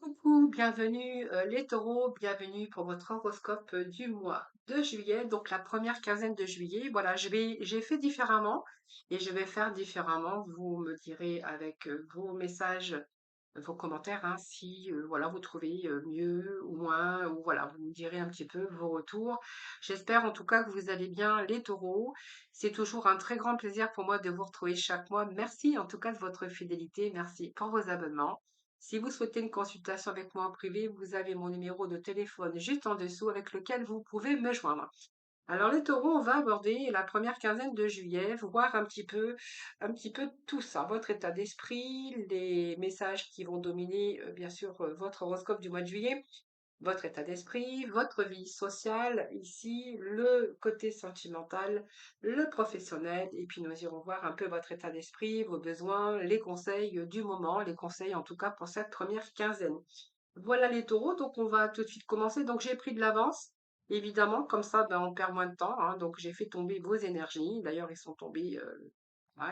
Coucou, bienvenue les taureaux, bienvenue pour votre horoscope du mois de juillet, donc la première quinzaine de juillet. Voilà, j'ai fait différemment et je vais faire différemment. Vous me direz avec vos messages, vos commentaires, hein, si voilà, vous trouvez mieux ou moins, ou voilà, vous me direz un petit peu vos retours. J'espère en tout cas que vous allez bien les taureaux. C'est toujours un très grand plaisir pour moi de vous retrouver chaque mois. Merci en tout cas de votre fidélité, merci pour vos abonnements. Si vous souhaitez une consultation avec moi en privé, vous avez mon numéro de téléphone juste en dessous avec lequel vous pouvez me joindre. Alors les taureaux, on va aborder la première quinzaine de juillet, voir un petit peu tout ça, votre état d'esprit, les messages qui vont dominer, bien sûr, votre horoscope du mois de juillet, votre état d'esprit, votre vie sociale, ici, le côté sentimental, le professionnel, et puis nous irons voir un peu votre état d'esprit, vos besoins, les conseils du moment, les conseils en tout cas pour cette première quinzaine. Voilà les taureaux, donc on va tout de suite commencer. Donc j'ai pris de l'avance, évidemment, comme ça ben, on perd moins de temps, hein. Donc j'ai fait tomber vos énergies. D'ailleurs, ils sont tombés,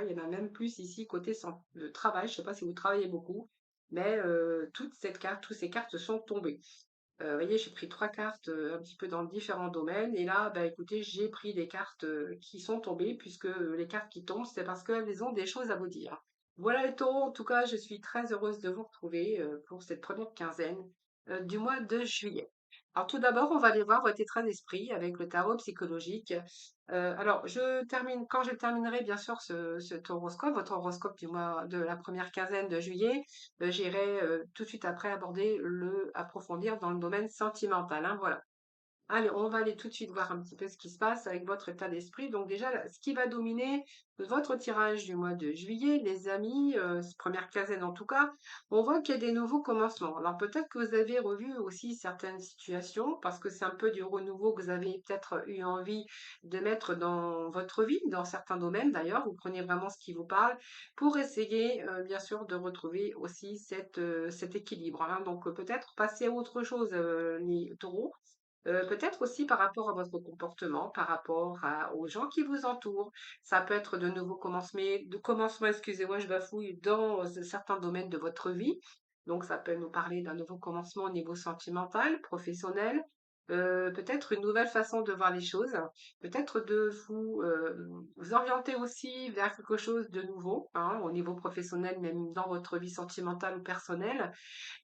il y en a même plus ici côté le travail. Je ne sais pas si vous travaillez beaucoup, mais toutes ces cartes sont tombées. Vous voyez, j'ai pris 3 cartes, un petit peu dans différents domaines et là, bah, écoutez, j'ai pris des cartes, qui sont tombées puisque, les cartes qui tombent, c'est parce qu'elles ont des choses à vous dire. Voilà les taureaux, en tout cas, je suis très heureuse de vous retrouver, pour cette première quinzaine, du mois de juillet. Alors tout d'abord, on va aller voir votre état d'esprit avec le tarot psychologique. Alors je termine quand je terminerai bien sûr cet horoscope, votre horoscope du mois de la première quinzaine de juillet, j'irai, tout de suite après approfondir dans le domaine sentimental, hein, voilà. Allez, on va aller tout de suite voir un petit peu ce qui se passe avec votre état d'esprit. Donc déjà, ce qui va dominer votre tirage du mois de juillet, les amis, première quinzaine en tout cas, on voit qu'il y a des nouveaux commencements. Alors peut-être que vous avez revu aussi certaines situations, parce que c'est un peu du renouveau que vous avez peut-être eu envie de mettre dans votre vie, dans certains domaines d'ailleurs. Vous prenez vraiment ce qui vous parle pour essayer, bien sûr, de retrouver aussi cet équilibre, hein. Donc peut-être passer à autre chose, les taureaux. Peut-être aussi par rapport à votre comportement, par rapport aux gens qui vous entourent. Ça peut être de nouveaux commencements, excusez-moi, je bafouille, dans certains domaines de votre vie. Donc, ça peut nous parler d'un nouveau commencement au niveau sentimental, professionnel, peut-être une nouvelle façon de voir les choses, peut-être de vous orienter aussi vers quelque chose de nouveau, hein, au niveau professionnel, même dans votre vie sentimentale ou personnelle.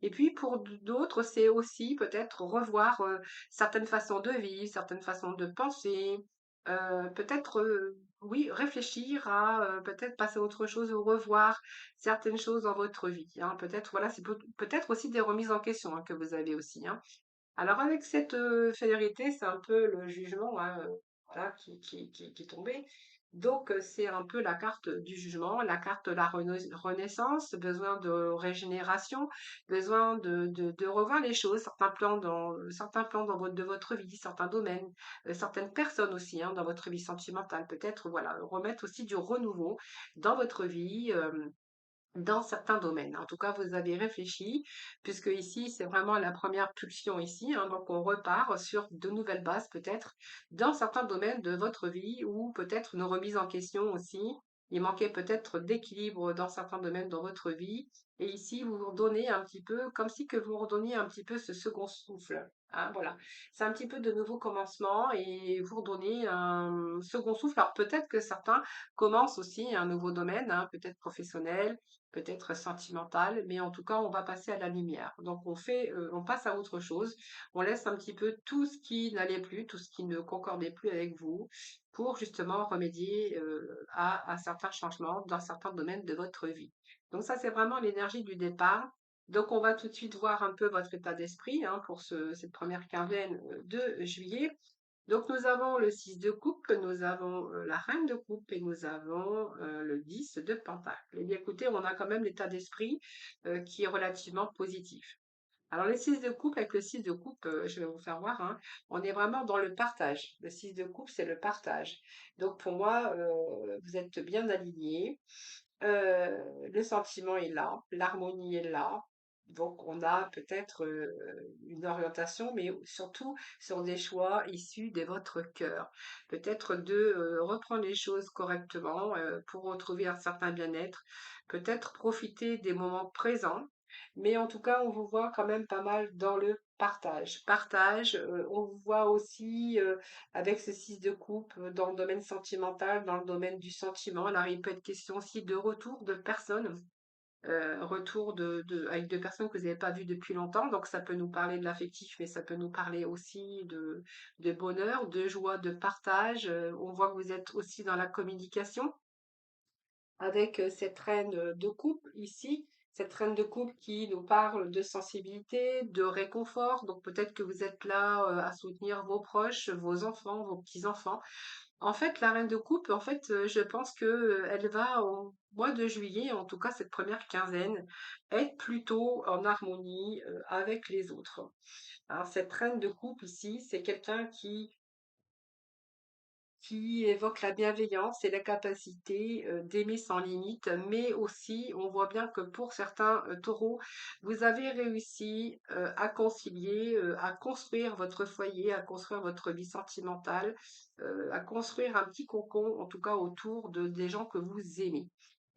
Et puis pour d'autres, c'est aussi peut-être revoir certaines façons de vivre, certaines façons de penser, peut-être, oui, réfléchir à peut-être passer à autre chose ou revoir certaines choses dans votre vie, hein. Peut-être, voilà, c'est peut-être aussi des remises en question, hein, que vous avez aussi, hein. Alors avec cette célérité, c'est un peu le jugement, hein, voilà, qui est tombé. Donc c'est un peu la carte du jugement, la carte de la renaissance, besoin de régénération, besoin de revoir les choses, certains plans de votre vie, certains domaines, certaines personnes aussi, hein, dans votre vie sentimentale. Peut-être voilà, remettre aussi du renouveau dans votre vie. Dans certains domaines. En tout cas, vous avez réfléchi, puisque ici, c'est vraiment la première pulsion ici, hein. Donc, on repart sur de nouvelles bases, peut-être, dans certains domaines de votre vie, ou peut-être une remise en question aussi. Il manquait peut-être d'équilibre dans certains domaines dans votre vie. Et ici, vous vous redonnez un petit peu, comme si que vous redonniez un petit peu ce second souffle, hein, voilà. C'est un petit peu de nouveau commencement et vous redonnez un second souffle. Alors, peut-être que certains commencent aussi un nouveau domaine, hein, peut-être professionnel, peut-être sentimentale, mais en tout cas, on va passer à la lumière. Donc, on passe à autre chose. On laisse un petit peu tout ce qui n'allait plus, tout ce qui ne concordait plus avec vous, pour justement remédier à certains changements dans certains domaines de votre vie. Donc, ça, c'est vraiment l'énergie du départ. Donc, on va tout de suite voir un peu votre état d'esprit, hein, pour cette première quinzaine de juillet. Donc nous avons le 6 de coupe, nous avons la reine de coupe et nous avons le 10 de pentacle. Eh bien écoutez, on a quand même l'état d'esprit qui est relativement positif. Alors les 6 de coupe, avec le 6 de coupe, je vais vous faire voir, hein, on est vraiment dans le partage. Le 6 de coupe, c'est le partage. Donc pour moi, vous êtes bien alignés. Le sentiment est là, l'harmonie est là. Donc, on a peut-être une orientation, mais surtout sur des choix issus de votre cœur. Peut-être de reprendre les choses correctement pour retrouver un certain bien-être. Peut-être profiter des moments présents. Mais en tout cas, on vous voit quand même pas mal dans le partage. Partage, on vous voit aussi avec ce 6 de coupe dans le domaine sentimental, dans le domaine du sentiment. Alors, il peut être question aussi de retour de personnes, retour avec deux personnes que vous n'avez pas vues depuis longtemps. Donc, ça peut nous parler de l'affectif, mais ça peut nous parler aussi de bonheur, de joie, de partage. On voit que vous êtes aussi dans la communication avec cette reine de coupe ici, cette reine de coupe qui nous parle de sensibilité, de réconfort. Donc peut-être que vous êtes là à soutenir vos proches, vos enfants, vos petits-enfants. En fait, la reine de coupe, en fait, je pense que elle va au mois de juillet, en tout cas cette première quinzaine, être plutôt en harmonie avec les autres. Alors cette reine de coupe ici, c'est quelqu'un qui évoque la bienveillance et la capacité d'aimer sans limite, mais aussi on voit bien que pour certains taureaux, vous avez réussi à concilier, à construire votre foyer, à construire votre vie sentimentale, à construire un petit cocon, en tout cas autour des gens que vous aimez.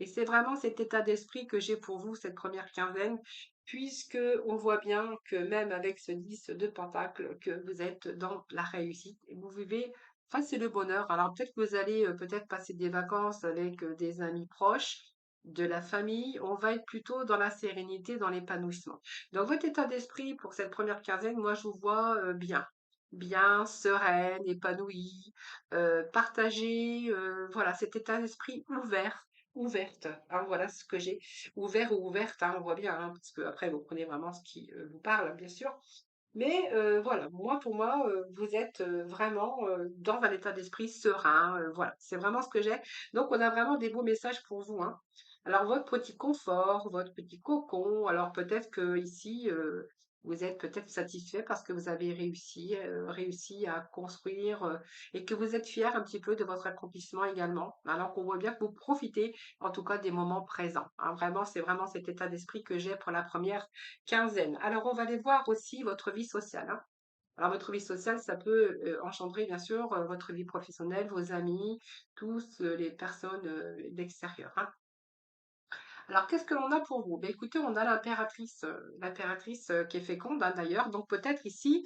Et c'est vraiment cet état d'esprit que j'ai pour vous cette première quinzaine, puisque on voit bien que même avec ce 10 de Pentacle, que vous êtes dans la réussite et vous vivez. Enfin, c'est le bonheur. Alors peut-être que vous allez peut-être passer des vacances avec des amis proches, de la famille. On va être plutôt dans la sérénité, dans l'épanouissement. Donc votre état d'esprit pour cette première quinzaine, moi je vous vois bien. Bien, sereine, épanouie, partagée, voilà, cet état d'esprit ouvert, ouverte. Hein, voilà ce que j'ai. Ouvert ou ouverte, hein, on voit bien, hein, parce que après vous prenez vraiment ce qui vous parle, bien sûr. Mais voilà, moi, pour moi, vous êtes vraiment dans un état d'esprit serein. Voilà, c'est vraiment ce que j'ai. Donc, on a vraiment des beaux messages pour vous, hein. Alors, votre petit confort, votre petit cocon. Alors, peut-être que ici, vous êtes peut-être satisfait parce que vous avez réussi à construire et que vous êtes fier un petit peu de votre accomplissement également. Alors qu'on voit bien que vous profitez, en tout cas, des moments présents, hein. Vraiment, c'est vraiment cet état d'esprit que j'ai pour la première quinzaine. Alors, on va aller voir aussi votre vie sociale, hein. Alors, votre vie sociale, ça peut engendrer, bien sûr, votre vie professionnelle, vos amis, tous les personnes d'extérieur, hein. Alors, qu'est-ce que l'on a pour vous? Ben, écoutez, on a l'impératrice qui est féconde, hein, d'ailleurs. Donc, peut-être ici,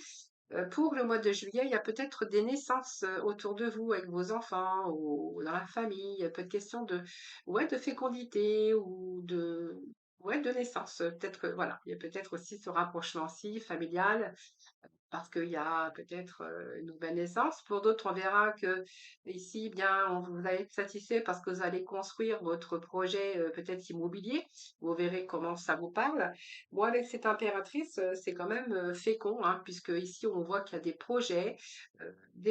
pour le mois de juillet, il y a peut-être des naissances autour de vous avec vos enfants ou dans la famille. Il peut être question ouais, de fécondité ouais, de naissance. Peut-être que, voilà, il y a peut-être aussi ce rapprochement-ci familial parce qu'il y a peut-être une nouvelle naissance. Pour d'autres, on verra que ici, bien, vous allez être satisfait parce que vous allez construire votre projet peut-être immobilier. Vous verrez comment ça vous parle. Moi, avec cette impératrice, c'est quand même fécond, hein, puisque ici, on voit qu'il y a des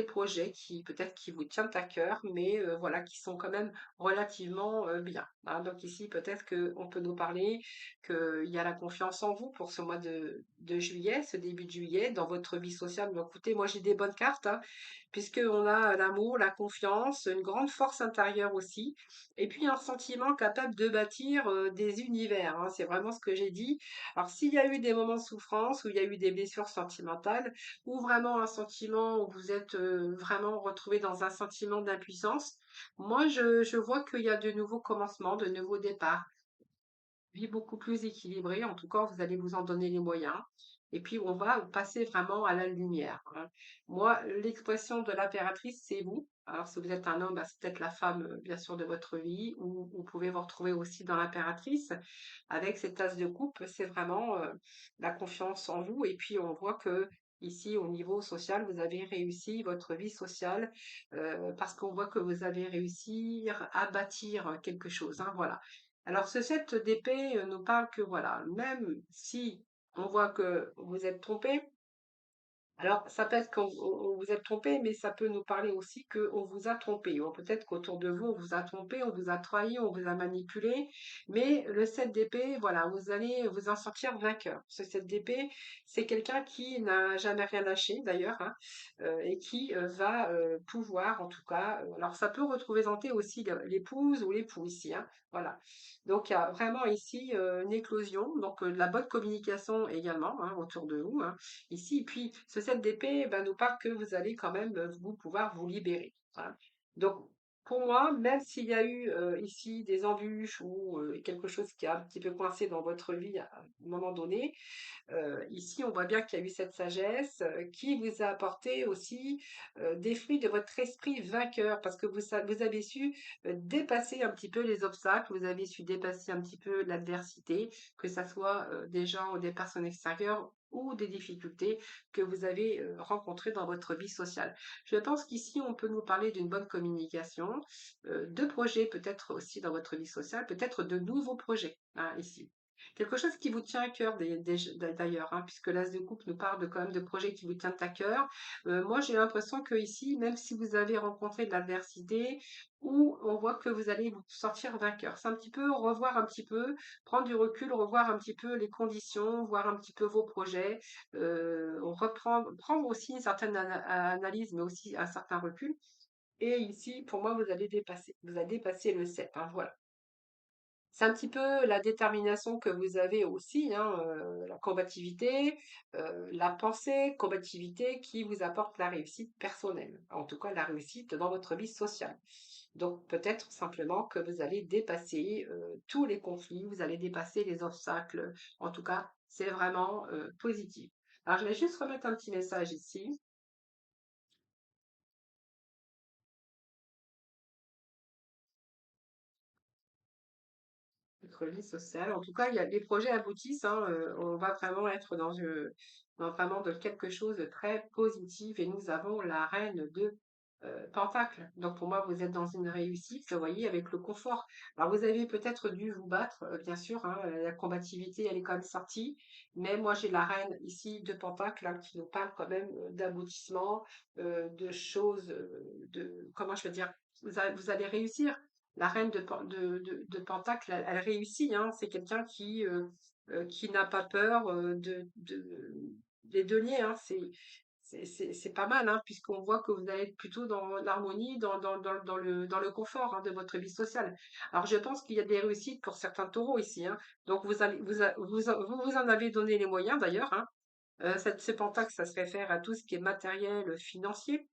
projets qui peut-être qui vous tiennent à cœur, mais voilà, qui sont quand même relativement bien, hein. Donc ici, peut-être qu'on peut nous parler qu'il y a la confiance en vous pour ce mois de juillet, ce début de juillet, dans votre vie sociale. Donc, écoutez, moi j'ai des bonnes cartes, hein, puisqu'on a l'amour, la confiance, une grande force intérieure aussi, et puis un sentiment capable de bâtir des univers, hein. C'est vraiment ce que j'ai dit. Alors, s'il y a eu des moments de souffrance, où il y a eu des blessures sentimentales, ou vraiment un sentiment où vous êtes vraiment retrouvé dans un sentiment d'impuissance, moi je vois qu'il y a de nouveaux commencements, de nouveaux départs, vie beaucoup plus équilibrée. En tout cas, vous allez vous en donner les moyens. Et puis, on va passer vraiment à la lumière, hein. Moi, l'expression de l'impératrice, c'est vous. Alors, si vous êtes un homme, bah, c'est peut-être la femme, bien sûr, de votre vie, ou vous pouvez vous retrouver aussi dans l'impératrice. Avec cette tasse de coupe, c'est vraiment la confiance en vous. Et puis, on voit que ici, au niveau social, vous avez réussi votre vie sociale parce qu'on voit que vous avez réussi à bâtir quelque chose, hein, voilà. Alors, ce 7 d'épée nous parle que, voilà, même si on voit que vous êtes trompé, alors, ça peut être qu'on vous êtes trompé, mais ça peut nous parler aussi qu'on vous a trompé. Ou peut-être qu'autour de vous, on vous a trompé, on vous a trahi, on vous a manipulé. Mais le 7 d'épée, voilà, vous allez vous en sortir vainqueur. Ce 7 d'épée, c'est quelqu'un qui n'a jamais rien lâché, d'ailleurs, hein, et qui va pouvoir, en tout cas, alors ça peut représenter aussi l'épouse ou l'époux ici, hein, voilà. Donc, il y a vraiment ici une éclosion, donc de la bonne communication également, hein, autour de vous, hein ici. Et puis, ce 7 d'épée ben, nous parle que vous allez quand même vous pouvoir vous libérer, voilà. Donc, pour moi, même s'il y a eu ici des embûches ou quelque chose qui a un petit peu coincé dans votre vie à un moment donné, ici, on voit bien qu'il y a eu cette sagesse qui vous a apporté aussi des fruits de votre esprit vainqueur, parce que vous avez su dépasser un petit peu les obstacles, vous avez su dépasser un petit peu l'adversité, que ce soit des gens ou des personnes extérieures ou des difficultés que vous avez rencontrées dans votre vie sociale. Je pense qu'ici, on peut nous parler d'une bonne communication, de projets peut-être aussi dans votre vie sociale, peut-être de nouveaux projets hein, ici. Quelque chose qui vous tient à cœur d'ailleurs, hein, puisque l'As de coupe nous parle de quand même de projets qui vous tiennent à cœur. Moi, j'ai l'impression que ici, même si vous avez rencontré de l'adversité, où on voit que vous allez vous sortir vainqueur. C'est un petit peu revoir un petit peu, prendre du recul, revoir un petit peu les conditions, voir un petit peu vos projets, prendre aussi une certaine analyse, mais aussi un certain recul. Et ici, pour moi, vous allez dépasser. Vous avez dépassé le 7, hein, voilà. C'est un petit peu la détermination que vous avez aussi, hein, la combativité, la pensée, combativité qui vous apporte la réussite personnelle, en tout cas la réussite dans votre vie sociale. Donc peut-être simplement que vous allez dépasser tous les conflits, vous allez dépasser les obstacles. En tout cas, c'est vraiment positif. Alors je vais juste remettre un petit message ici. Notre vie sociale. En tout cas, les projets aboutissent, hein, on va vraiment être dans vraiment de quelque chose de très positif et nous avons la reine de Pentacle. Donc pour moi, vous êtes dans une réussite, vous voyez, avec le confort. Alors vous avez peut-être dû vous battre, bien sûr, hein, la combativité, elle est quand même sortie, mais moi j'ai la reine ici de Pentacle hein, qui nous parle quand même d'aboutissement, de choses, comment je veux dire, vous allez réussir. La reine de Pentacle, elle réussit, hein. C'est quelqu'un qui n'a pas peur des deniers, hein. C'est pas mal, hein, puisqu'on voit que vous allez être plutôt dans l'harmonie, dans le confort hein, de votre vie sociale. Alors, je pense qu'il y a des réussites pour certains taureaux ici, hein. Donc, vous en avez donné les moyens d'ailleurs, hein. Ce pentacle, ça se réfère à tout ce qui est matériel, financier.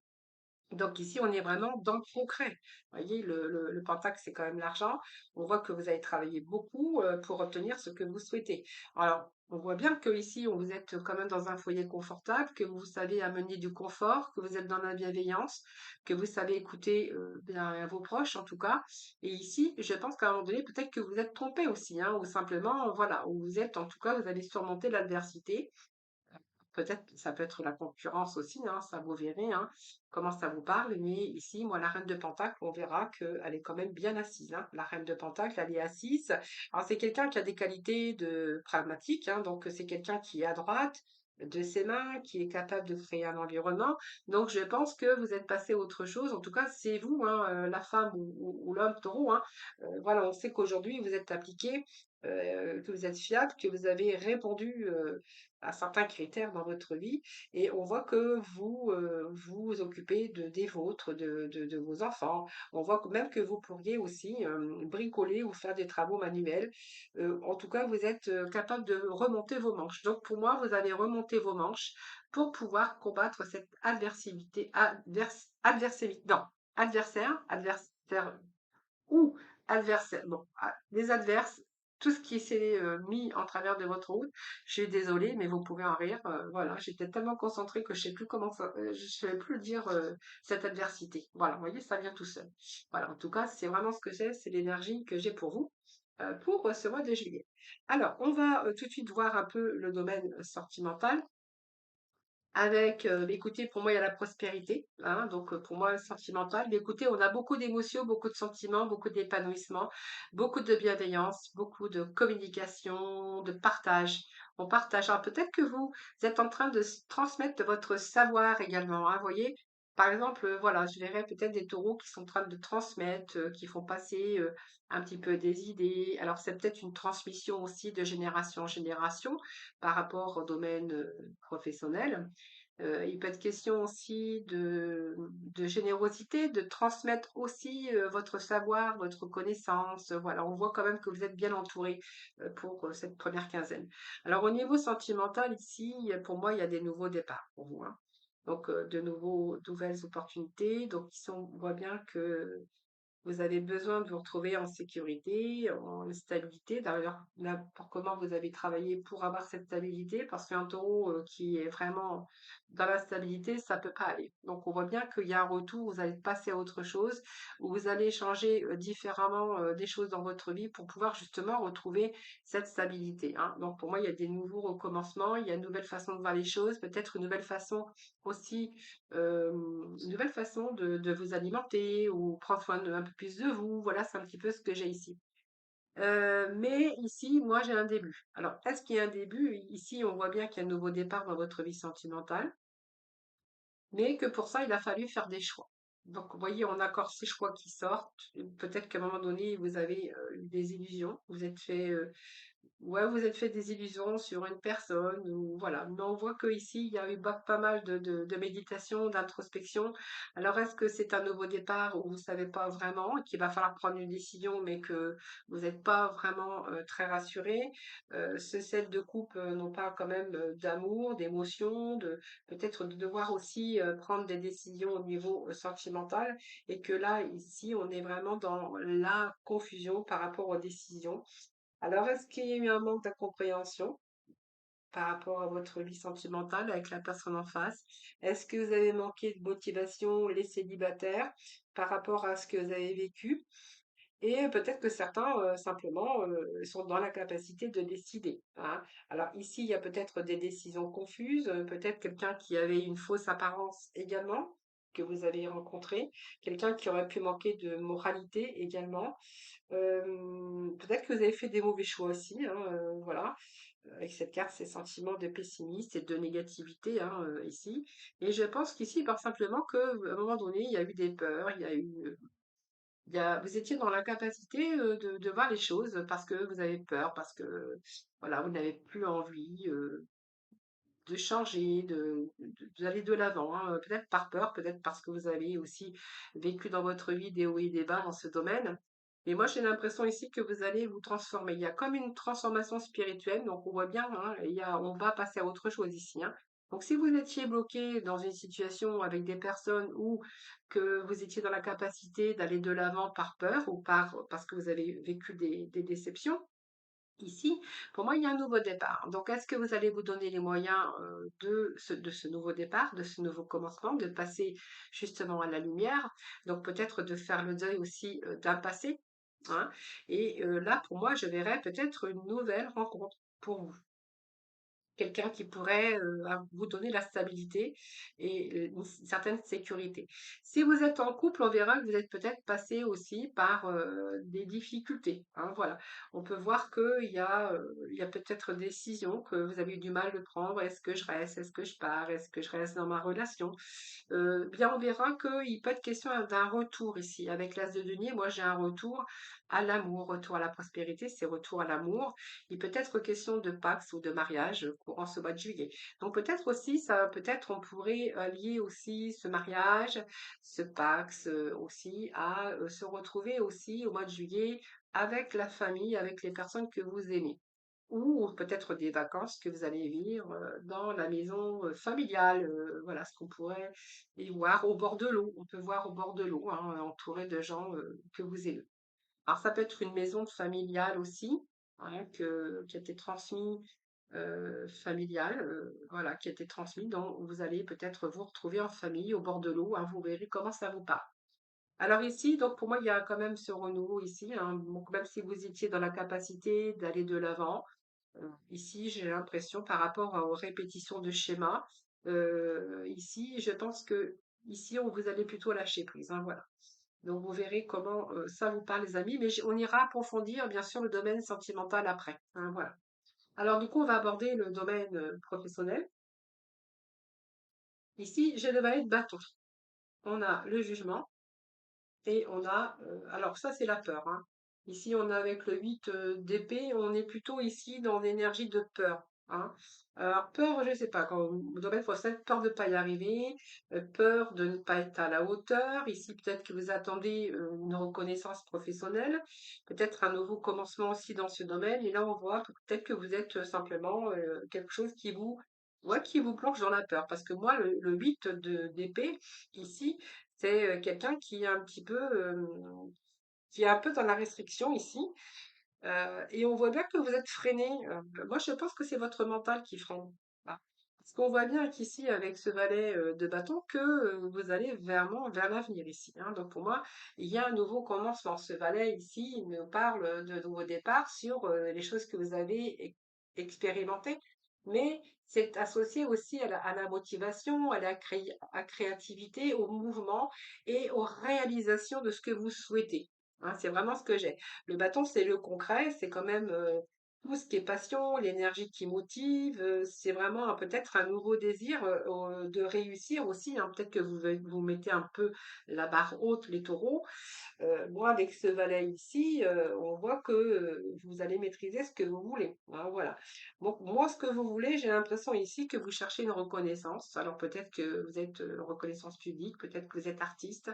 Donc ici, on est vraiment dans le concret. Vous voyez, le pentacle, c'est quand même l'argent. On voit que vous avez travaillé beaucoup pour obtenir ce que vous souhaitez. Alors, on voit bien que ici, vous êtes quand même dans un foyer confortable, que vous savez amener du confort, que vous êtes dans la bienveillance, que vous savez écouter bien vos proches en tout cas. Et ici, je pense qu'à un moment donné, peut-être que vous êtes trompé aussi, hein, ou simplement, voilà, où vous êtes, en tout cas, vous avez surmonté l'adversité. Peut-être, ça peut être la concurrence aussi, hein, ça vous verrez, hein, comment ça vous parle. Mais ici, moi, la reine de Pentacle, on verra qu'elle est quand même bien assise, hein. La reine de Pentacle, elle est assise. Alors, c'est quelqu'un qui a des qualités de pragmatique, hein, donc c'est quelqu'un qui est à droite de ses mains, qui est capable de créer un environnement. Donc, je pense que vous êtes passé à autre chose. En tout cas, c'est vous, hein, la femme ou l'homme taureau, hein. Voilà, on sait qu'aujourd'hui, vous êtes appliqué, que vous êtes fiable, que vous avez répondu à certains critères dans votre vie et on voit que vous vous occupez des vôtres, de vos enfants. On voit même que vous pourriez aussi bricoler ou faire des travaux manuels. En tout cas, vous êtes capable de remonter vos manches. Donc pour moi, vous allez remonter vos manches pour pouvoir combattre cette non, adversaire ou adversaire, bon, les adverses, tout ce qui s'est mis en travers de votre route, je suis désolée, mais vous pouvez en rire. Voilà, j'étais tellement concentrée que je sais plus comment ça, je savais plus dire cette adversité. Voilà, vous voyez, ça vient tout seul. Voilà, en tout cas, c'est vraiment ce que c'est l'énergie que j'ai pour vous pour ce mois de juillet. Alors, on va tout de suite voir un peu le domaine sentimental. Avec, écoutez, pour moi, il y a la prospérité, hein, donc pour moi, sentimental. Mais écoutez, on a beaucoup d'émotions, beaucoup de sentiments, beaucoup d'épanouissement, beaucoup de bienveillance, beaucoup de communication, de partage. On partage. Alors peut-être que vous êtes en train de transmettre votre savoir également, hein, voyez? Par exemple, voilà, je verrais peut-être des taureaux qui sont en train de transmettre, qui font passer un petit peu des idées. Alors c'est peut-être une transmission aussi de génération en génération par rapport au domaine professionnel. Il peut être question aussi de générosité, de transmettre aussi votre savoir, votre connaissance. Voilà, on voit quand même que vous êtes bien entouré pour cette première quinzaine. Alors au niveau sentimental, ici, pour moi, il y a des nouveaux départs pour vous, hein. Donc de nouvelles opportunités. Donc on voit bien que Vous avez besoin de vous retrouver en sécurité, en stabilité. D'ailleurs, pour comment vous avez travaillé pour avoir cette stabilité, parce qu'un taureau qui est vraiment dans la stabilité, ça peut pas aller. Donc, on voit bien qu'il y a un retour, vous allez passer à autre chose, où vous allez changer différemment des choses dans votre vie pour pouvoir justement retrouver cette stabilité, hein. Donc, pour moi, il y a des nouveaux recommencements, il y a une nouvelle façon de voir les choses, peut-être une nouvelle façon aussi une nouvelle façon de vous alimenter ou prendre soin un peu plus de vous. Voilà, c'est un petit peu ce que j'ai ici. Mais ici, moi, j'ai un début. Alors, est-ce qu'il y a un début? Ici, on voit bien qu'il y a un nouveau départ dans votre vie sentimentale, mais que pour ça, il a fallu faire des choix. Donc, vous voyez, on a encore ces choix qui sortent. Peut-être qu'à un moment donné, vous avez eu des illusions, vous êtes fait ouais, vous êtes fait des illusions sur une personne ou voilà. Mais on voit que ici il y a eu pas mal de méditation, d'introspection. Alors, est-ce que c'est un nouveau départ où vous savez pas vraiment et qu'il va falloir prendre une décision, mais que vous n'êtes pas vraiment très rassuré? Ce set de coupe n'ont pas quand même d'amour, d'émotion, de peut-être de devoir aussi prendre des décisions au niveau sentimental et que là, ici, on est vraiment dans la confusion par rapport aux décisions. Alors, est-ce qu'il y a eu un manque d'incompréhension par rapport à votre vie sentimentale avec la personne en face? Est-ce que vous avez manqué de motivation, les célibataires, par rapport à ce que vous avez vécu? Et peut-être que certains, simplement, sont dans la capacité de décider, hein. Alors ici, il y a peut-être des décisions confuses, peut-être quelqu'un qui avait une fausse apparence également, que vous avez rencontré, quelqu'un qui aurait pu manquer de moralité également. Peut-être que vous avez fait des mauvais choix aussi, hein, voilà, avec cette carte, ces sentiments de pessimiste et de négativité, hein, ici. Et je pense qu'ici, par simplement que, à un moment donné, il y a eu des peurs, il y a eu, vous étiez dans l'incapacité de voir les choses parce que vous avez peur, parce que voilà, vous n'avez plus envie de changer, d'aller de l'avant, hein, peut-être par peur, peut-être parce que vous avez aussi vécu dans votre vie des hauts et des bas dans ce domaine. Mais moi, j'ai l'impression ici que vous allez vous transformer. Il y a comme une transformation spirituelle, donc on voit bien, hein, on va passer à autre chose ici, hein. Donc, si vous étiez bloqué dans une situation avec des personnes ou que vous étiez dans la capacité d'aller de l'avant par peur ou parce que vous avez vécu des déceptions, ici, pour moi, il y a un nouveau départ. Donc, est-ce que vous allez vous donner les moyens de ce nouveau départ, de ce nouveau commencement, de passer justement à la lumière? Donc, peut-être de faire le deuil aussi d'un passé, hein. Et là, pour moi, je verrais peut-être une nouvelle rencontre pour vous. Quelqu'un qui pourrait vous donner la stabilité et une certaine sécurité. Si vous êtes en couple, on verra que vous êtes peut-être passé aussi par des difficultés, hein, voilà. On peut voir il y a peut-être des décisions que vous avez eu du mal de prendre. Est-ce que je reste? Est-ce que je pars? Est-ce que je reste dans ma relation? Bien, on verra qu'il peut être question d'un retour ici. Avec l'as de denier, moi j'ai un retour à l'amour, retour à la prospérité, c'est retour à l'amour. Il peut être question de Pax ou de mariage courant ce mois de juillet. Donc peut-être aussi, ça, peut-être on pourrait lier aussi ce mariage, ce Pax aussi à se retrouver aussi au mois de juillet avec la famille, avec les personnes que vous aimez. Ou peut-être des vacances que vous allez vivre dans la maison familiale, voilà ce qu'on pourrait y voir au bord de l'eau. On peut voir au bord de l'eau, hein, entouré de gens que vous aimez. Alors ça peut être une maison familiale aussi, hein, qui a été transmise familiale, voilà, qui a été transmise, dont vous allez peut-être vous retrouver en famille au bord de l'eau, hein, vous verrez comment ça vous parle. Alors ici, donc pour moi, il y a quand même ce renouveau ici, hein, donc même si vous étiez dans la capacité d'aller de l'avant, ici, j'ai l'impression par rapport aux répétitions de schémas, ici, je pense que ici, on vous allez plutôt lâcher prise, hein, voilà. Donc vous verrez comment ça vous parle, les amis, mais on ira approfondir bien sûr le domaine sentimental après, hein, voilà. Alors du coup, on va aborder le domaine professionnel. Ici, j'ai le valet de bâton. On a le jugement. Et on a, alors ça c'est la peur, hein. Ici on a avec le 8 d'épée, on est plutôt ici dans l'énergie de peur, hein. Alors peur, je sais pas, quand vous domaine professionnel, peur de ne pas y arriver, peur de ne pas être à la hauteur. Ici peut-être que vous attendez une reconnaissance professionnelle, peut-être un nouveau commencement aussi dans ce domaine. Et là on voit que peut-être que vous êtes simplement quelque chose qui vous, ouais, qui vous plonge dans la peur. Parce que moi le 8 d'épée ici, c'est quelqu'un qui est un petit peu qui est un peu dans la restriction ici. Et on voit bien que vous êtes freiné. Moi, je pense que c'est votre mental qui freine. Voilà. Parce qu'on voit bien qu'ici, avec ce valet de bâton, que vous allez vraiment vers l'avenir ici, hein. Donc pour moi, il y a un nouveau commencement. Ce valet ici, il nous parle de nouveau départ sur les choses que vous avez expérimentées. Mais c'est associé aussi à la motivation, à créativité, au mouvement et aux réalisations de ce que vous souhaitez, hein. C'est vraiment ce que j'ai. Le bâton, c'est le concret, c'est quand même tout ce qui est passion, l'énergie qui motive. C'est vraiment peut-être un nouveau désir de réussir aussi, hein. Peut-être que vous mettez un peu la barre haute, les taureaux. Moi, avec ce valet ici, on voit que vous allez maîtriser ce que vous voulez, hein, voilà. Donc, moi, ce que vous voulez, j'ai l'impression ici que vous cherchez une reconnaissance. Alors, peut-être que vous êtes reconnaissance publique, peut-être que vous êtes artiste.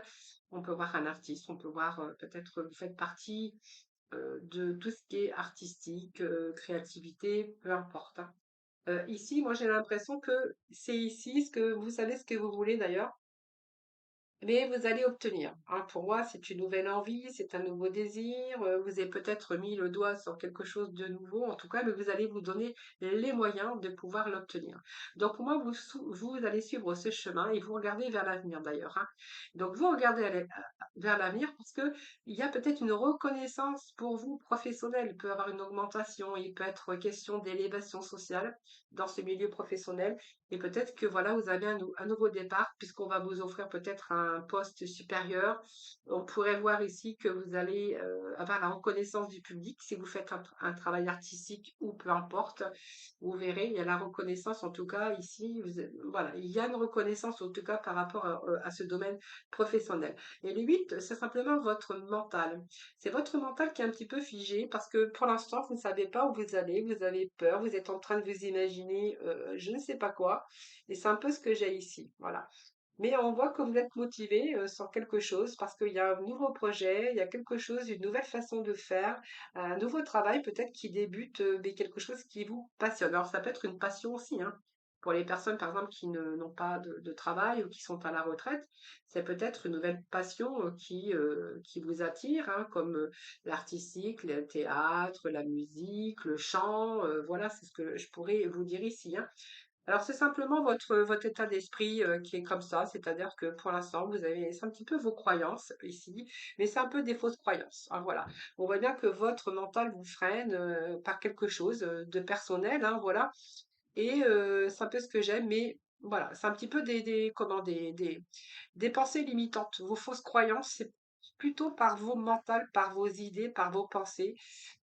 On peut voir un artiste, on peut voir peut-être vous faites partie de tout ce qui est artistique, créativité, peu importe, hein. Ici, moi, j'ai l'impression que c'est ici ce que vous savez ce que vous voulez d'ailleurs. Mais vous allez obtenir, hein. Pour moi, c'est une nouvelle envie, c'est un nouveau désir. Vous avez peut-être mis le doigt sur quelque chose de nouveau, en tout cas, mais vous allez vous donner les moyens de pouvoir l'obtenir. Donc, pour moi, vous allez suivre ce chemin et vous regardez vers l'avenir d'ailleurs, hein. Donc, vous regardez vers l'avenir parce que il y a peut-être une reconnaissance pour vous professionnelle. Il peut y avoir une augmentation, il peut être question d'élévation sociale dans ce milieu professionnel. Et peut-être que voilà, vous avez un nouveau départ puisqu'on va vous offrir peut-être un poste supérieur. On pourrait voir ici que vous allez avoir la reconnaissance du public si vous faites un travail artistique ou peu importe. Vous verrez, il y a la reconnaissance en tout cas ici. Voilà, il y a une reconnaissance en tout cas par rapport à ce domaine professionnel. Et le 8, c'est simplement votre mental. C'est votre mental qui est un petit peu figé parce que pour l'instant, vous ne savez pas où vous allez, vous avez peur, vous êtes en train de vous imaginer je ne sais pas quoi. Et c'est un peu ce que j'ai ici. Voilà. Mais on voit que vous êtes motivé sur quelque chose parce qu'il y a un nouveau projet, il y a quelque chose, une nouvelle façon de faire, un nouveau travail peut-être qui débute, mais quelque chose qui vous passionne. Alors ça peut être une passion aussi, hein. Pour les personnes, par exemple, qui n'ont pas de travail ou qui sont à la retraite, c'est peut-être une nouvelle passion qui vous attire, hein, comme l'artistique, le théâtre, la musique, le chant. Voilà, c'est ce que je pourrais vous dire ici, hein. Alors, c'est simplement votre état d'esprit qui est comme ça, c'est-à-dire que pour l'instant, c'est un petit peu vos croyances ici, mais c'est un peu des fausses croyances, hein, voilà. On voit bien que votre mental vous freine par quelque chose de personnel, hein, voilà. Et c'est un peu ce que j'aime, mais voilà, c'est un petit peu des pensées limitantes. Vos fausses croyances, c'est plutôt par vos mentales, par vos idées, par vos pensées.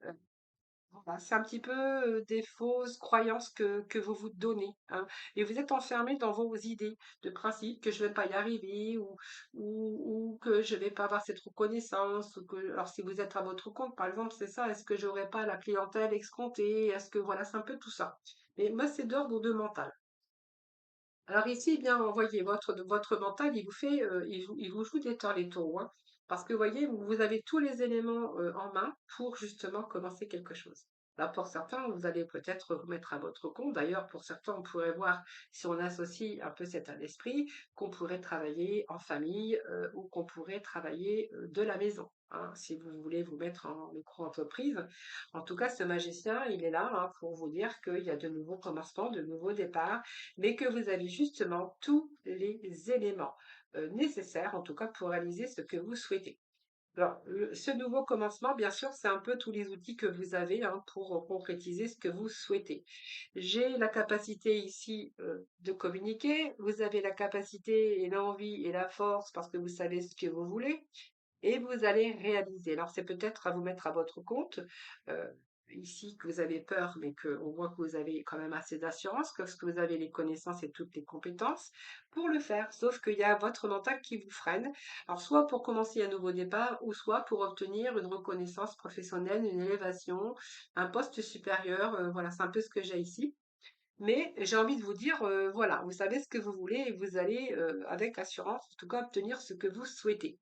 euh, voilà, c'est un petit peu des fausses croyances que vous vous donnez, hein. Et vous êtes enfermé dans vos idées de principe que je vais pas y arriver ou que je vais pas avoir cette reconnaissance. Alors, si vous êtes à votre compte, par exemple, c'est ça. Est-ce que j'aurai pas la clientèle escomptée? Est-ce que voilà, c'est un peu tout ça. Mais moi, c'est d'ordre de mental. Alors ici, eh bien, vous voyez, votre mental, il vous joue des torts les taureaux, hein, parce que, vous voyez, vous avez tous les éléments en main pour justement commencer quelque chose. Là, pour certains, vous allez peut-être vous mettre à votre compte. D'ailleurs, pour certains, on pourrait voir, si on associe un peu cet état d'esprit, qu'on pourrait travailler en famille ou qu'on pourrait travailler de la maison, hein, si vous voulez vous mettre en micro-entreprise. En tout cas, ce magicien, il est là hein, pour vous dire qu'il y a de nouveaux commencements, de nouveaux départs mais que vous avez justement tous les éléments nécessaires, en tout cas, pour réaliser ce que vous souhaitez. Alors, ce nouveau commencement, bien sûr, c'est un peu tous les outils que vous avez hein, pour concrétiser ce que vous souhaitez. J'ai la capacité ici de communiquer, vous avez la capacité et l'envie et la force parce que vous savez ce que vous voulez et vous allez réaliser. Alors, c'est peut-être à vous mettre à votre compte, heu, ici que vous avez peur, mais qu'on voit que vous avez quand même assez d'assurance, que vous avez les connaissances et toutes les compétences pour le faire. Sauf qu'il y a votre mental qui vous freine. Alors, soit pour commencer un nouveau départ ou soit pour obtenir une reconnaissance professionnelle, une élévation, un poste supérieur, voilà, c'est un peu ce que j'ai ici. Mais j'ai envie de vous dire, voilà, vous savez ce que vous voulez et vous allez, avec assurance, en tout cas, obtenir ce que vous souhaitez.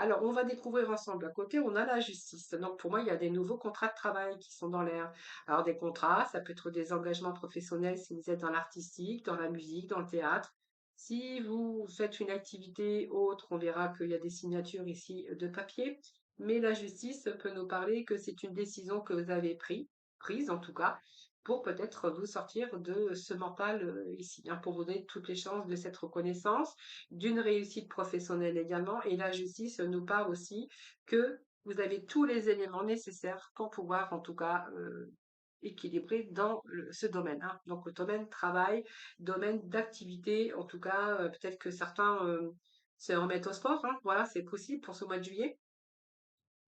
Alors, on va découvrir ensemble. À côté, on a la justice. Donc, pour moi, il y a des nouveaux contrats de travail qui sont dans l'air. Alors, des contrats, ça peut être des engagements professionnels si vous êtes dans l'artistique, dans la musique, dans le théâtre. Si vous faites une activité autre, on verra qu'il y a des signatures ici de papier. mais la justice peut nous parler que c'est une décision que vous avez prise en tout cas, pour peut-être vous sortir de ce mental ici, hein, pour vous donner toutes les chances de cette reconnaissance, d'une réussite professionnelle également. Et la justice nous parle aussi que vous avez tous les éléments nécessaires pour pouvoir en tout cas équilibrer dans ce domaine, hein. Donc le domaine travail, domaine d'activité, en tout cas, peut-être que certains se remettent au sport, hein. Voilà, c'est possible pour ce mois de juillet.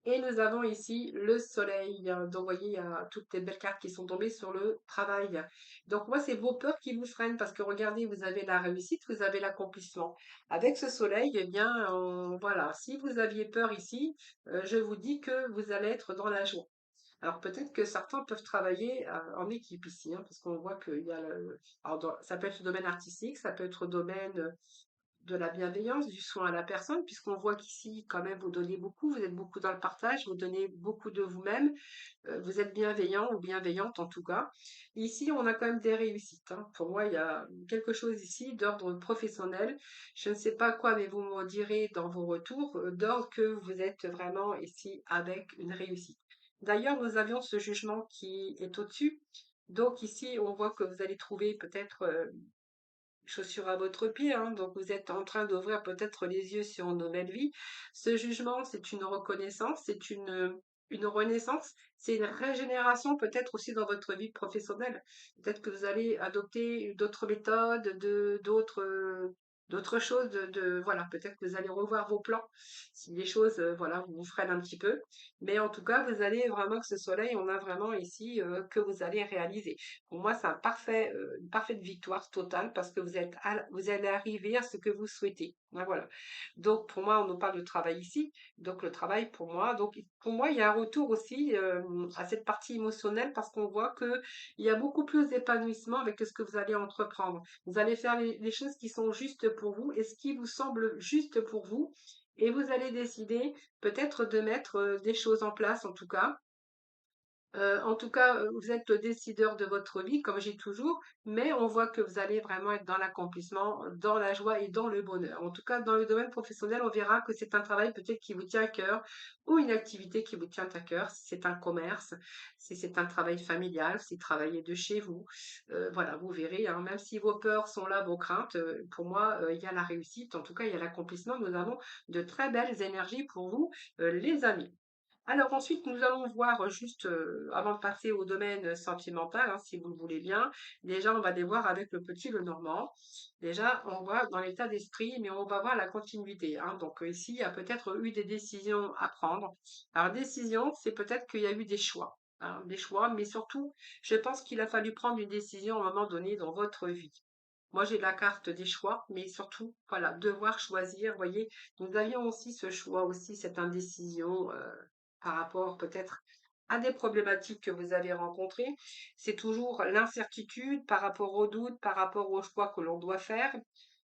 Et nous avons ici le soleil. Donc, vous voyez, il y a toutes les belles cartes qui sont tombées sur le travail. Donc, moi, c'est vos peurs qui vous freinent parce que regardez, vous avez la réussite, vous avez l'accomplissement. Avec ce soleil, eh bien, voilà, si vous aviez peur ici, je vous dis que vous allez être dans la joie. Alors peut-être que certains peuvent travailler en équipe ici, hein, parce qu'on voit qu'il y a alors ça peut être le domaine artistique, ça peut être le domaine de la bienveillance, du soin à la personne, puisqu'on voit qu'ici, quand même, vous donnez beaucoup, vous êtes beaucoup dans le partage, vous donnez beaucoup de vous-même, vous êtes bienveillant ou bienveillante en tout cas. Ici, on a quand même des réussites, hein. Pour moi, il y a quelque chose ici d'ordre professionnel. Je ne sais pas quoi, mais vous me direz dans vos retours d'ordre que vous êtes vraiment ici avec une réussite. D'ailleurs, nous avions ce jugement qui est au-dessus. Donc ici, on voit que vous allez trouver peut-être chaussure à votre pied, hein, donc vous êtes en train d'ouvrir peut-être les yeux sur une nouvelle vie. Ce jugement, c'est une reconnaissance, c'est une renaissance, c'est une régénération peut-être aussi dans votre vie professionnelle. Peut-être que vous allez adopter d'autres méthodes, d'autres choses, voilà, peut-être que vous allez revoir vos plans si les choses, voilà, vous freinent un petit peu. Mais en tout cas, vous allez vraiment que ce soleil, on a vraiment ici que vous allez réaliser. Pour moi, c'est une parfaite victoire totale parce que vous allez arriver à ce que vous souhaitez. Ben voilà. Donc, pour moi, on nous parle de travail ici. Donc, le travail, pour moi, il y a un retour aussi à cette partie émotionnelle parce qu'on voit que il y a beaucoup plus d'épanouissement avec ce que vous allez entreprendre. Vous allez faire les choses qui sont justes pour vous et ce qui vous semble juste pour vous. Et vous allez décider peut-être de mettre des choses en place, en tout cas, vous êtes le décideur de votre vie, comme j'ai toujours, mais on voit que vous allez vraiment être dans l'accomplissement, dans la joie et dans le bonheur. En tout cas, dans le domaine professionnel, on verra que c'est un travail peut-être qui vous tient à cœur ou une activité qui vous tient à cœur, si c'est un commerce, si c'est un travail familial, si travaillez de chez vous. Voilà, vous verrez, hein, même si vos peurs sont là, vos craintes, pour moi, il y a la réussite, en tout cas, il y a l'accomplissement. Nous avons de très belles énergies pour vous, les amis. Alors ensuite, nous allons voir juste, avant de passer au domaine sentimental, hein, si vous le voulez bien, déjà on va les voir avec le petit Lenormand. Déjà, on voit dans l'état d'esprit, mais on va voir la continuité, hein. Donc ici, il y a peut-être eu des décisions à prendre. Alors décision, c'est peut-être qu'il y a eu des choix, mais surtout, je pense qu'il a fallu prendre une décision à un moment donné dans votre vie. Moi, j'ai la carte des choix, mais surtout, voilà, devoir choisir. Vous voyez, nous avions aussi ce choix, aussi cette indécision par rapport peut-être à des problématiques que vous avez rencontrées. C'est toujours l'incertitude par rapport au doute, par rapport au choix que l'on doit faire.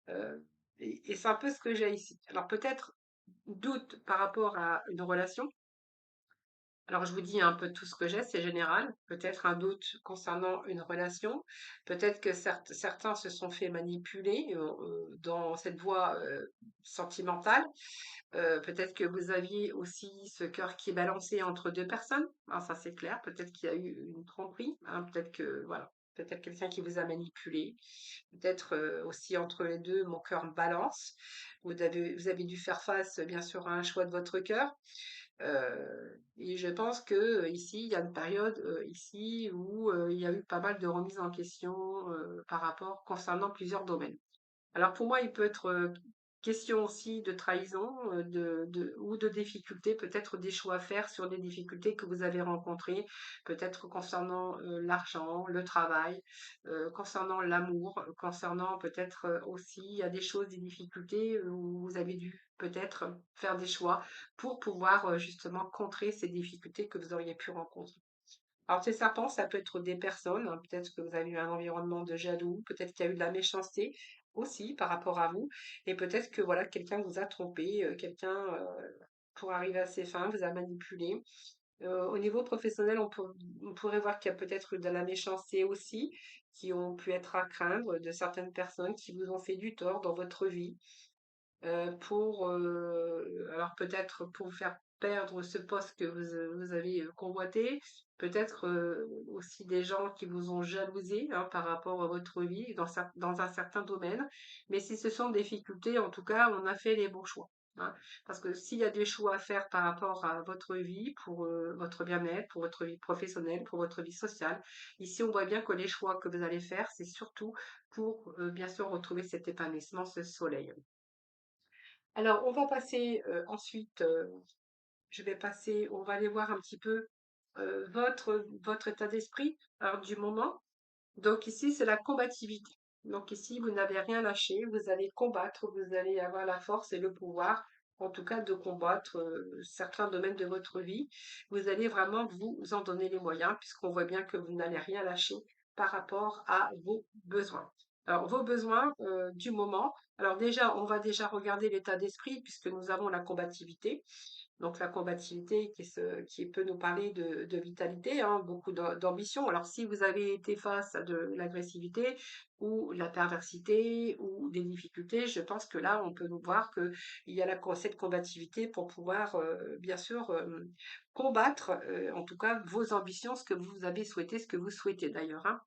euh, et c'est un peu ce que j'ai ici. Alors peut-être doute par rapport à une relation. Alors, je vous dis un peu tout ce que j'ai, c'est général. Peut-être un doute concernant une relation. Peut-être que certains se sont fait manipuler dans cette voie sentimentale. Peut-être que vous aviez aussi ce cœur qui est balancé entre deux personnes. Ah, ça, c'est clair. Peut-être qu'il y a eu une tromperie, hein. Peut-être que, voilà. Peut-être quelqu'un qui vous a manipulé. Peut-être aussi entre les deux, mon cœur balance. Vous avez dû faire face, bien sûr, à un choix de votre cœur. Et je pense que ici, il y a une période ici où il y a eu pas mal de remises en question par rapport concernant plusieurs domaines. Alors pour moi, il peut être question aussi de trahison ou de difficultés, peut-être des choix à faire sur des difficultés que vous avez rencontrées, peut-être concernant l'argent, le travail, concernant l'amour, concernant peut-être aussi, il y a des choses, des difficultés où vous avez dû peut-être faire des choix pour pouvoir justement contrer ces difficultés que vous auriez pu rencontrer. Alors, ces serpents, ça peut être des personnes, hein, peut-être que vous avez eu un environnement de jaloux, peut-être qu'il y a eu de la méchanceté aussi par rapport à vous, et peut-être que voilà, quelqu'un vous a trompé, quelqu'un, pour arriver à ses fins, vous a manipulé. Au niveau professionnel, on pourrait voir qu'il y a peut-être eu de la méchanceté aussi, qui ont pu être à craindre de certaines personnes qui vous ont fait du tort dans votre vie, alors peut-être pour vous faire perdre ce poste que vous avez convoité, peut-être aussi des gens qui vous ont jalousé hein, par rapport à votre vie dans un certain domaine. Mais si ce sont des difficultés, en tout cas, on a fait les bons choix. Hein. Parce que s'il y a des choix à faire par rapport à votre vie, pour votre bien-être, pour votre vie professionnelle, pour votre vie sociale, ici on voit bien que les choix que vous allez faire, c'est surtout pour bien sûr retrouver cet épanouissement, ce soleil. Alors, on va passer ensuite, on va aller voir un petit peu votre état d'esprit alors, du moment. Donc ici, c'est la combativité. Donc ici, vous n'avez rien lâché, vous allez combattre, vous allez avoir la force et le pouvoir, en tout cas, de combattre certains domaines de votre vie. Vous allez vraiment vous en donner les moyens, puisqu'on voit bien que vous n'allez rien lâcher par rapport à vos besoins. Alors, vos besoins du moment. Alors déjà, on va déjà regarder l'état d'esprit, puisque nous avons la combativité. Donc la combativité qui peut nous parler de vitalité, hein, beaucoup d'ambition. Alors si vous avez été face à de l'agressivité ou la perversité ou des difficultés, je pense que là, on peut nous voir qu'il y a cette combativité pour pouvoir, bien sûr, combattre, en tout cas, vos ambitions, ce que vous avez souhaité, ce que vous souhaitez d'ailleurs. Hein.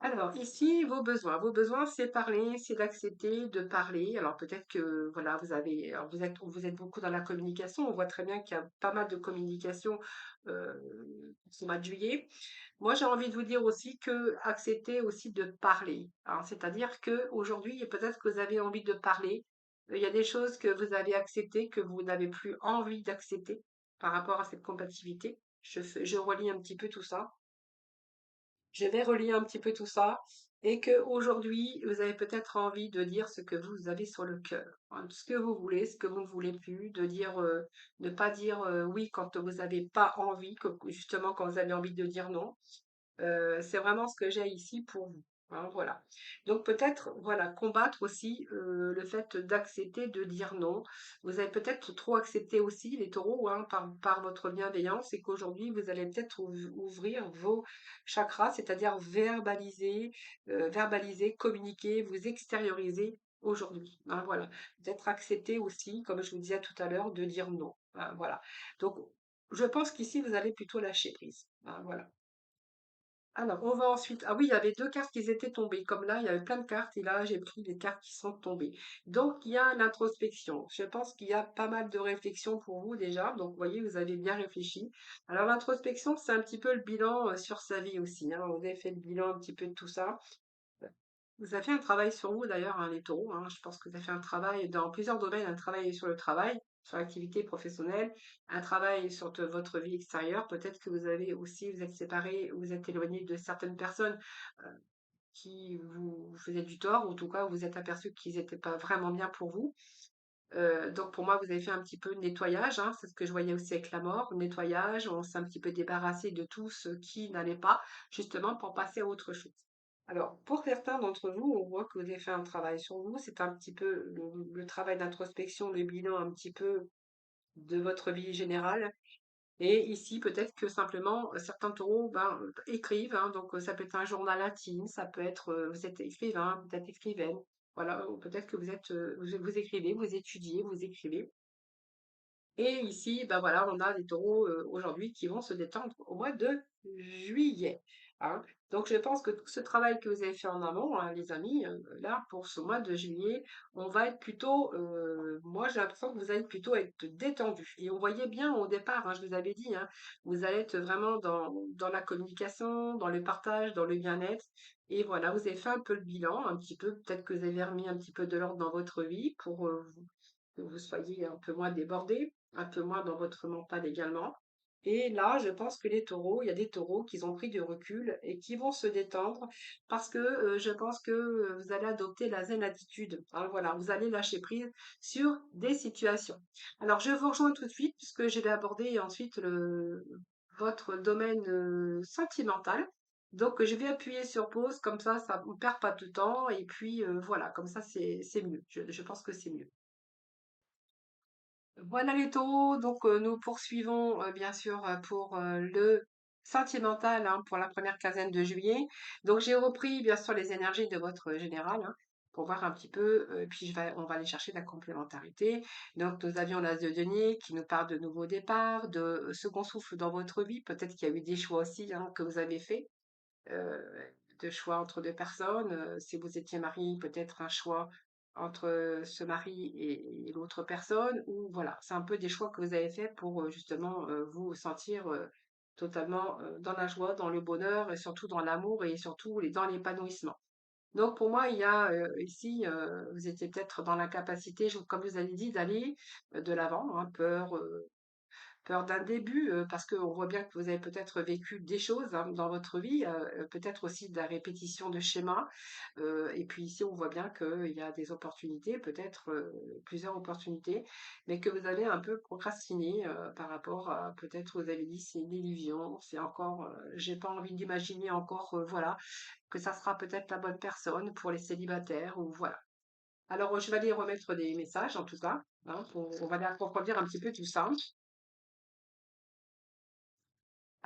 Alors, ici, vos besoins. Vos besoins, c'est parler, c'est d'accepter de parler. Alors, peut-être que, voilà, alors, vous êtes beaucoup dans la communication. On voit très bien qu'il y a pas mal de communication euh, ce mois de juillet. Moi, j'ai envie de vous dire aussi que accepter aussi de parler. Hein. C'est-à-dire que aujourd'hui, peut-être que vous avez envie de parler. Il y a des choses que vous avez acceptées que vous n'avez plus envie d'accepter par rapport à cette compatibilité. Je relis un petit peu tout ça. Je vais relier un petit peu tout ça et que aujourd'hui, vous avez peut-être envie de dire ce que vous avez sur le cœur, hein, ce que vous voulez, ce que vous ne voulez plus, de dire, ne pas dire oui quand vous n'avez pas envie, justement quand vous avez envie de dire non. C'est vraiment ce que j'ai ici pour vous. Hein, voilà. Donc peut-être, voilà, combattre aussi le fait d'accepter de dire non. Vous avez peut-être trop accepté aussi les taureaux hein, par votre bienveillance et qu'aujourd'hui vous allez peut-être ouvrir vos chakras, c'est-à-dire verbaliser, communiquer, vous extérioriser aujourd'hui. Hein, voilà. Peut-être accepter aussi, comme je vous disais tout à l'heure, de dire non. Hein, voilà. Donc je pense qu'ici vous allez plutôt lâcher prise. Hein, voilà. Alors, on va ensuite. Ah oui, il y avait deux cartes qui étaient tombées. Comme là, il y avait plein de cartes et là, j'ai pris les cartes qui sont tombées. Donc, il y a l'introspection. Je pense qu'il y a pas mal de réflexions pour vous déjà. Donc, vous voyez, vous avez bien réfléchi. Alors, l'introspection, c'est un petit peu le bilan sur sa vie aussi. Hein. Vous avez fait le bilan un petit peu de tout ça. Vous avez fait un travail sur vous d'ailleurs, hein, les taureaux. Hein. Je pense que vous avez fait un travail dans plusieurs domaines, un travail sur le travail, sur l'activité professionnelle, un travail sur votre vie extérieure. Peut-être que vous avez aussi, vous êtes séparé, vous êtes éloigné de certaines personnes euh, qui vous faisaient du tort, ou en tout cas, vous êtes aperçu qu'ils n'étaient pas vraiment bien pour vous. Donc pour moi, vous avez fait un petit peu de nettoyage, hein, c'est ce que je voyais aussi avec la mort, nettoyage, on s'est un petit peu débarrassé de tout ce qui n'allait pas, justement pour passer à autre chose. Alors, pour certains d'entre vous, on voit que vous avez fait un travail sur vous, c'est un petit peu le travail d'introspection, le bilan un petit peu de votre vie générale. Et ici, peut-être que simplement, certains taureaux ben, écrivent, hein, donc ça peut être un journal intime, ça peut être, vous êtes écrivain, vous êtes écrivaine, voilà, ou peut-être que vous écrivez, vous étudiez, vous écrivez. Et ici, ben voilà, on a des taureaux aujourd'hui qui vont se détendre au mois de juillet. Hein. Donc, je pense que tout ce travail que vous avez fait en amont, hein, les amis, là, pour ce mois de juillet, on va être plutôt, moi, j'ai l'impression que vous allez plutôt être détendu. Et on voyait bien au départ, hein, je vous avais dit, hein, vous allez être vraiment dans la communication, dans le partage, dans le bien-être. Et voilà, vous avez fait un peu le bilan, un petit peu, peut-être que vous avez remis un petit peu de l'ordre dans votre vie pour que vous soyez un peu moins débordé, un peu moins dans votre mental également. Et là, je pense que les taureaux, il y a des taureaux qui ont pris du recul et qui vont se détendre parce que je pense que vous allez adopter la zen attitude. Hein, voilà, vous allez lâcher prise sur des situations. Alors, je vous rejoins tout de suite puisque je vais aborder ensuite votre domaine sentimental. Donc, je vais appuyer sur pause, comme ça ne perd pas de temps. Et puis, voilà, comme ça, c'est mieux. Je pense que c'est mieux. Voilà les taureaux, donc nous poursuivons bien sûr pour le sentimental hein, pour la première quinzaine de juillet. Donc j'ai repris bien sûr les énergies de votre général. Hein. pour voir un petit peu, puis on va aller chercher la complémentarité. Donc nous avions l'as de denier qui nous parle de nouveaux départs, de second souffle dans votre vie. Peut-être qu'il y a eu des choix aussi, hein, que vous avez faits, heu, de choix entre 2 personnes, si vous étiez mariés, peut-être un choix entre ce mari et l'autre personne ou voilà, c'est un peu des choix que vous avez faits pour, justement, vous sentir, totalement, dans la joie, dans le bonheur et surtout dans l'amour et surtout dans l'épanouissement. Donc pour moi, il y a, ici, vous étiez peut-être dans l'incapacité, comme je vous avez dit, d'aller, de l'avant, hein, peur d'un début, parce qu'on voit bien que vous avez peut-être vécu des choses, hein, dans votre vie, peut-être aussi de la répétition de schémas, et puis ici, on voit bien qu'il y a des opportunités, peut-être, plusieurs opportunités, mais que vous avez un peu procrastiné, par rapport à peut-être vous avez dit: «C'est une illusion, c'est encore, j'ai pas envie d'imaginer encore, voilà, que ça sera peut-être la bonne personne pour les célibataires» ou voilà. Alors, je vais aller remettre des messages en tout cas, hein, on va aller approfondir un petit peu tout ça.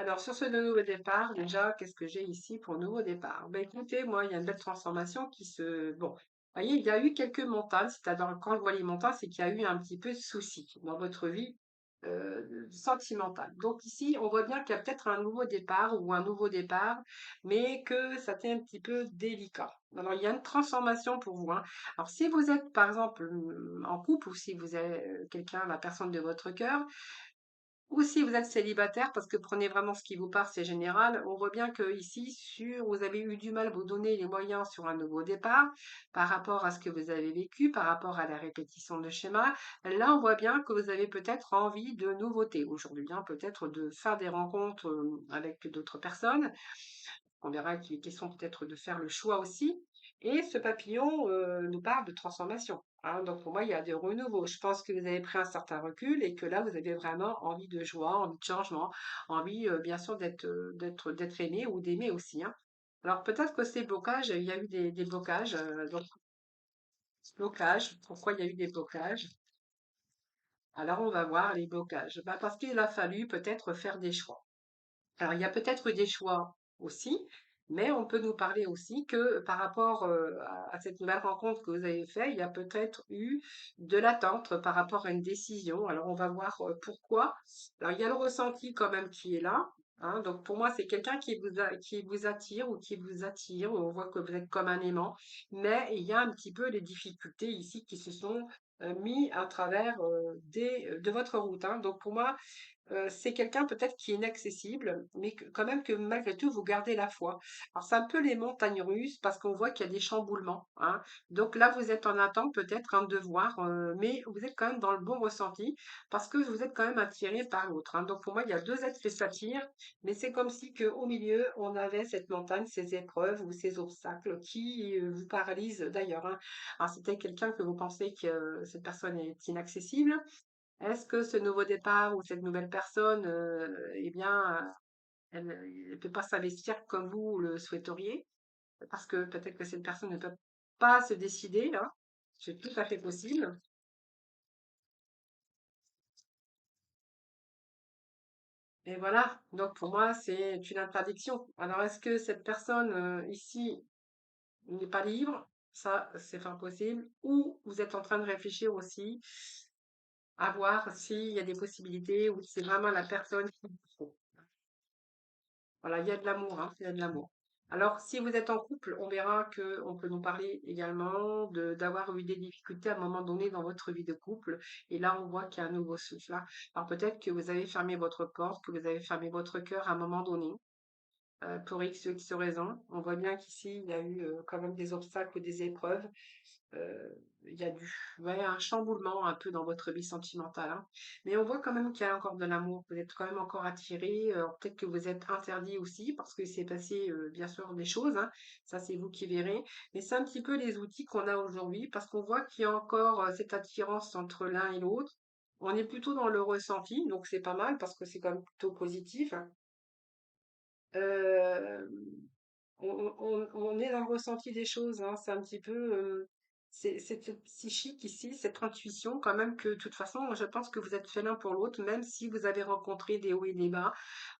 Alors, sur ce nouveau départ, déjà, qu'est-ce que j'ai ici pour nouveau départ? Ben, écoutez, moi, il y a une belle transformation qui se... Bon, vous voyez, il y a eu quelques montagnes, c'est-à-dire quand je vois les montagnes, c'est qu'il y a eu un petit peu de soucis dans votre vie sentimentale. Donc ici, on voit bien qu'il y a peut-être un nouveau départ ou un nouveau départ, mais que ça t'est un petit peu délicat. Alors, il y a une transformation pour vous, hein. Alors, si vous êtes, par exemple, en couple ou si vous êtes quelqu'un, la personne de votre cœur, ou si vous êtes célibataire, parce que prenez vraiment ce qui vous part, c'est général. On voit bien que ici, vous avez eu du mal à vous donner les moyens sur un nouveau départ par rapport à ce que vous avez vécu, par rapport à la répétition de schémas. Là, on voit bien que vous avez peut-être envie de nouveautés aujourd'hui, hein, peut-être de faire des rencontres avec d'autres personnes. On verra qu'il est question peut-être de faire le choix aussi. Et ce papillon nous parle de transformation, hein. Donc pour moi, il y a des renouveaux. Je pense que vous avez pris un certain recul et que là, vous avez vraiment envie de joie, envie de changement, envie bien sûr d'être aimé ou d'aimer aussi, hein. Alors peut-être que ces blocages, il y a eu des blocages. Donc blocages, pourquoi il y a eu des blocages? Alors on va voir les blocages. Bah, parce qu'il a fallu peut-être faire des choix. Alors, il y a peut-être eu des choix aussi, mais on peut nous parler aussi que par rapport à cette nouvelle rencontre que vous avez faite, il y a peut-être eu de l'attente par rapport à une décision. Alors, on va voir pourquoi. Alors, il y a le ressenti quand même qui est là, hein. Donc, pour moi, c'est quelqu'un qui vous attire ou qui vous attire. On voit que vous êtes comme un aimant, mais il y a un petit peu les difficultés ici qui se sont mis à travers de votre route, hein. Donc, pour moi, c'est quelqu'un peut-être qui est inaccessible, mais quand même que malgré tout, vous gardez la foi. Alors, c'est un peu les montagnes russes parce qu'on voit qu'il y a des chamboulements, hein. Donc là, vous êtes en attente peut-être un devoir, mais vous êtes quand même dans le bon ressenti parce que vous êtes quand même attiré par l'autre, hein. Donc pour moi, il y a deux êtres qui s'attirent, mais c'est comme si qu'au milieu, on avait cette montagne, ces épreuves ou ces obstacles qui vous paralysent d'ailleurs, hein. Alors, c'était quelqu'un que vous pensez que cette personne est inaccessible. Est-ce que ce nouveau départ ou cette nouvelle personne, eh bien, elle ne peut pas s'investir comme vous le souhaiteriez? Parce que peut-être que cette personne ne peut pas se décider, hein. C'est tout à fait possible. Et voilà, donc pour moi, c'est une interdiction. Alors, est-ce que cette personne ici n'est pas libre? Ça, c'est fort possible. Ou vous êtes en train de réfléchir aussi à voir s'il y a des possibilités ou si c'est vraiment la personne qu'il vous faut. Voilà, il y a de l'amour, hein, il y a de l'amour. Alors, si vous êtes en couple, on verra que on peut nous parler également d'avoir eu des difficultés à un moment donné dans votre vie de couple. Et là, on voit qu'il y a un nouveau souffle, hein. Alors, peut-être que vous avez fermé votre porte, que vous avez fermé votre cœur à un moment donné, pour X ou X raison. On voit bien qu'ici, il y a eu quand même des obstacles, des épreuves. Il y a ouais, un chamboulement un peu dans votre vie sentimentale, hein. Mais on voit quand même qu'il y a encore de l'amour. Vous êtes quand même encore attiré. Peut-être que vous êtes interdit aussi parce qu'il s'est passé bien sûr des choses, hein. Ça, c'est vous qui verrez. Mais c'est un petit peu les outils qu'on a aujourd'hui parce qu'on voit qu'il y a encore cette attirance entre l'un et l'autre. On est plutôt dans le ressenti, donc c'est pas mal parce que c'est quand même plutôt positif, hein. Euh, on est dans le ressenti des choses, hein. C'est un petit peu. C'est cette psychique ici, cette intuition quand même que de toute façon, je pense que vous êtes fait l'un pour l'autre, même si vous avez rencontré des hauts et des bas.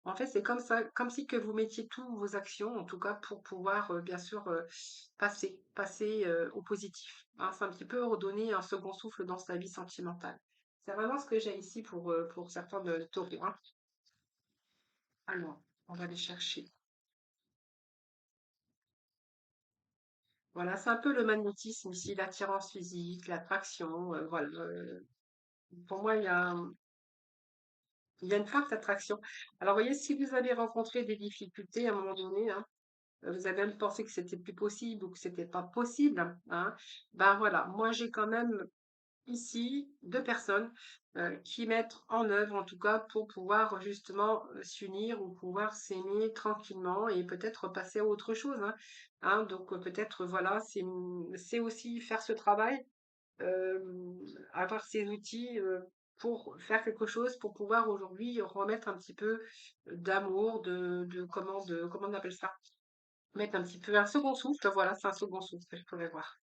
En fait, c'est comme ça, comme si que vous mettiez toutes vos actions, en tout cas, pour pouvoir, bien sûr, passer au positif. Hein. C'est un petit peu redonner un second souffle dans sa vie sentimentale. C'est vraiment ce que j'ai ici pour certains de taureaux, hein. Alors, on va aller chercher. Voilà, c'est un peu le magnétisme ici, l'attirance physique, l'attraction, voilà. Pour moi, il y a une forte attraction. Alors, vous voyez, si vous avez rencontré des difficultés à un moment donné, hein, vous avez même pensé que c'était plus possible ou que c'était pas possible, hein, ben voilà, moi j'ai quand même ici deux personnes qui mettent en œuvre, en tout cas, pour pouvoir justement s'unir ou pouvoir s'aimer tranquillement et peut-être passer à autre chose, hein. Hein, donc peut-être voilà, c'est aussi faire ce travail avoir ces outils pour faire quelque chose, pour pouvoir aujourd'hui remettre un petit peu d'amour, comment on appelle ça? Mettre un petit peu un second souffle, voilà, c'est un second souffle que je pourrais voir.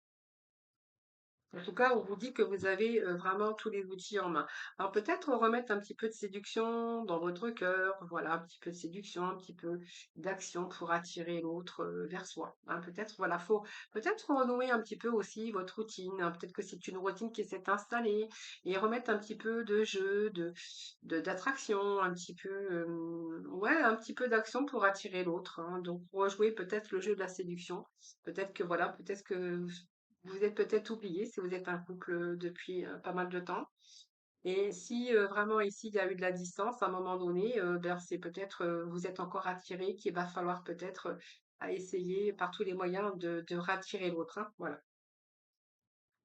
En tout cas, on vous dit que vous avez vraiment tous les outils en main. Alors peut-être remettre un petit peu de séduction dans votre cœur, voilà, un petit peu de séduction, un petit peu d'action pour attirer l'autre vers soi. Hein. Peut-être, voilà, faut peut-être renouer un petit peu aussi votre routine. Hein. Peut-être que c'est une routine qui s'est installée et remettre un petit peu de jeu, d'attraction, un petit peu, ouais, un petit peu d'action pour attirer l'autre. Hein. Donc rejouer peut-être le jeu de la séduction. Peut-être que voilà, peut-être que vous êtes peut-être oublié si vous êtes un couple depuis pas mal de temps. Et si vraiment ici il y a eu de la distance à un moment donné, ben, c'est peut-être vous êtes encore attiré qu'il va falloir peut-être à essayer par tous les moyens de rattirer l'autre. Hein, voilà.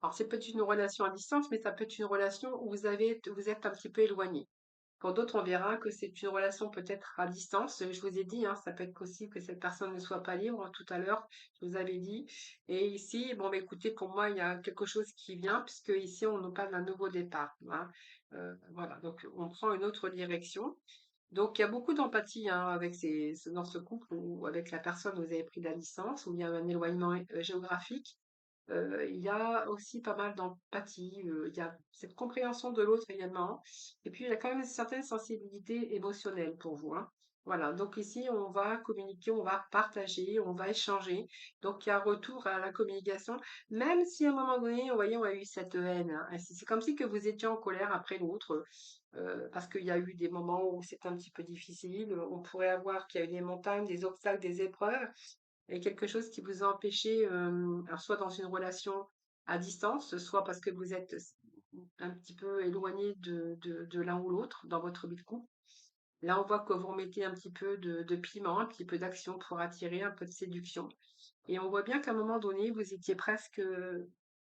Alors c'est peut-être une relation à distance, mais ça peut être une relation où vous êtes un petit peu éloigné. Pour d'autres, on verra que c'est une relation peut-être à distance. Je vous ai dit, hein, ça peut être possible que cette personne ne soit pas libre. Tout à l'heure, je vous avais dit. Et ici, bon, bah, écoutez, pour moi, il y a quelque chose qui vient, puisque ici, on nous parle d'un nouveau départ. Hein. Voilà, donc on prend une autre direction. Donc, il y a beaucoup d'empathie hein, dans ce couple ou avec la personne où vous avez pris de la distance, où il y a un éloignement géographique. Il y a aussi pas mal d'empathie, il y a cette compréhension de l'autre également. Et puis, il y a quand même une certaine sensibilité émotionnelle pour vous, hein. Voilà, donc ici, on va communiquer, on va partager, on va échanger. Donc, il y a un retour à la communication, même si à un moment donné, vous voyez, on a eu cette haine. Hein. Et c'est comme si que vous étiez en colère après l'autre, parce qu'il y a eu des moments où c'est un petit peu difficile. On pourrait avoir qu'il y a eu des montagnes, des obstacles, des épreuves et quelque chose qui vous a empêché, alors soit dans une relation à distance, soit parce que vous êtes un petit peu éloigné de l'un ou l'autre dans votre vie de couple. Là, on voit que vous remettez un petit peu de piment, un petit peu d'action pour attirer un peu de séduction. Et on voit bien qu'à un moment donné, vous étiez presque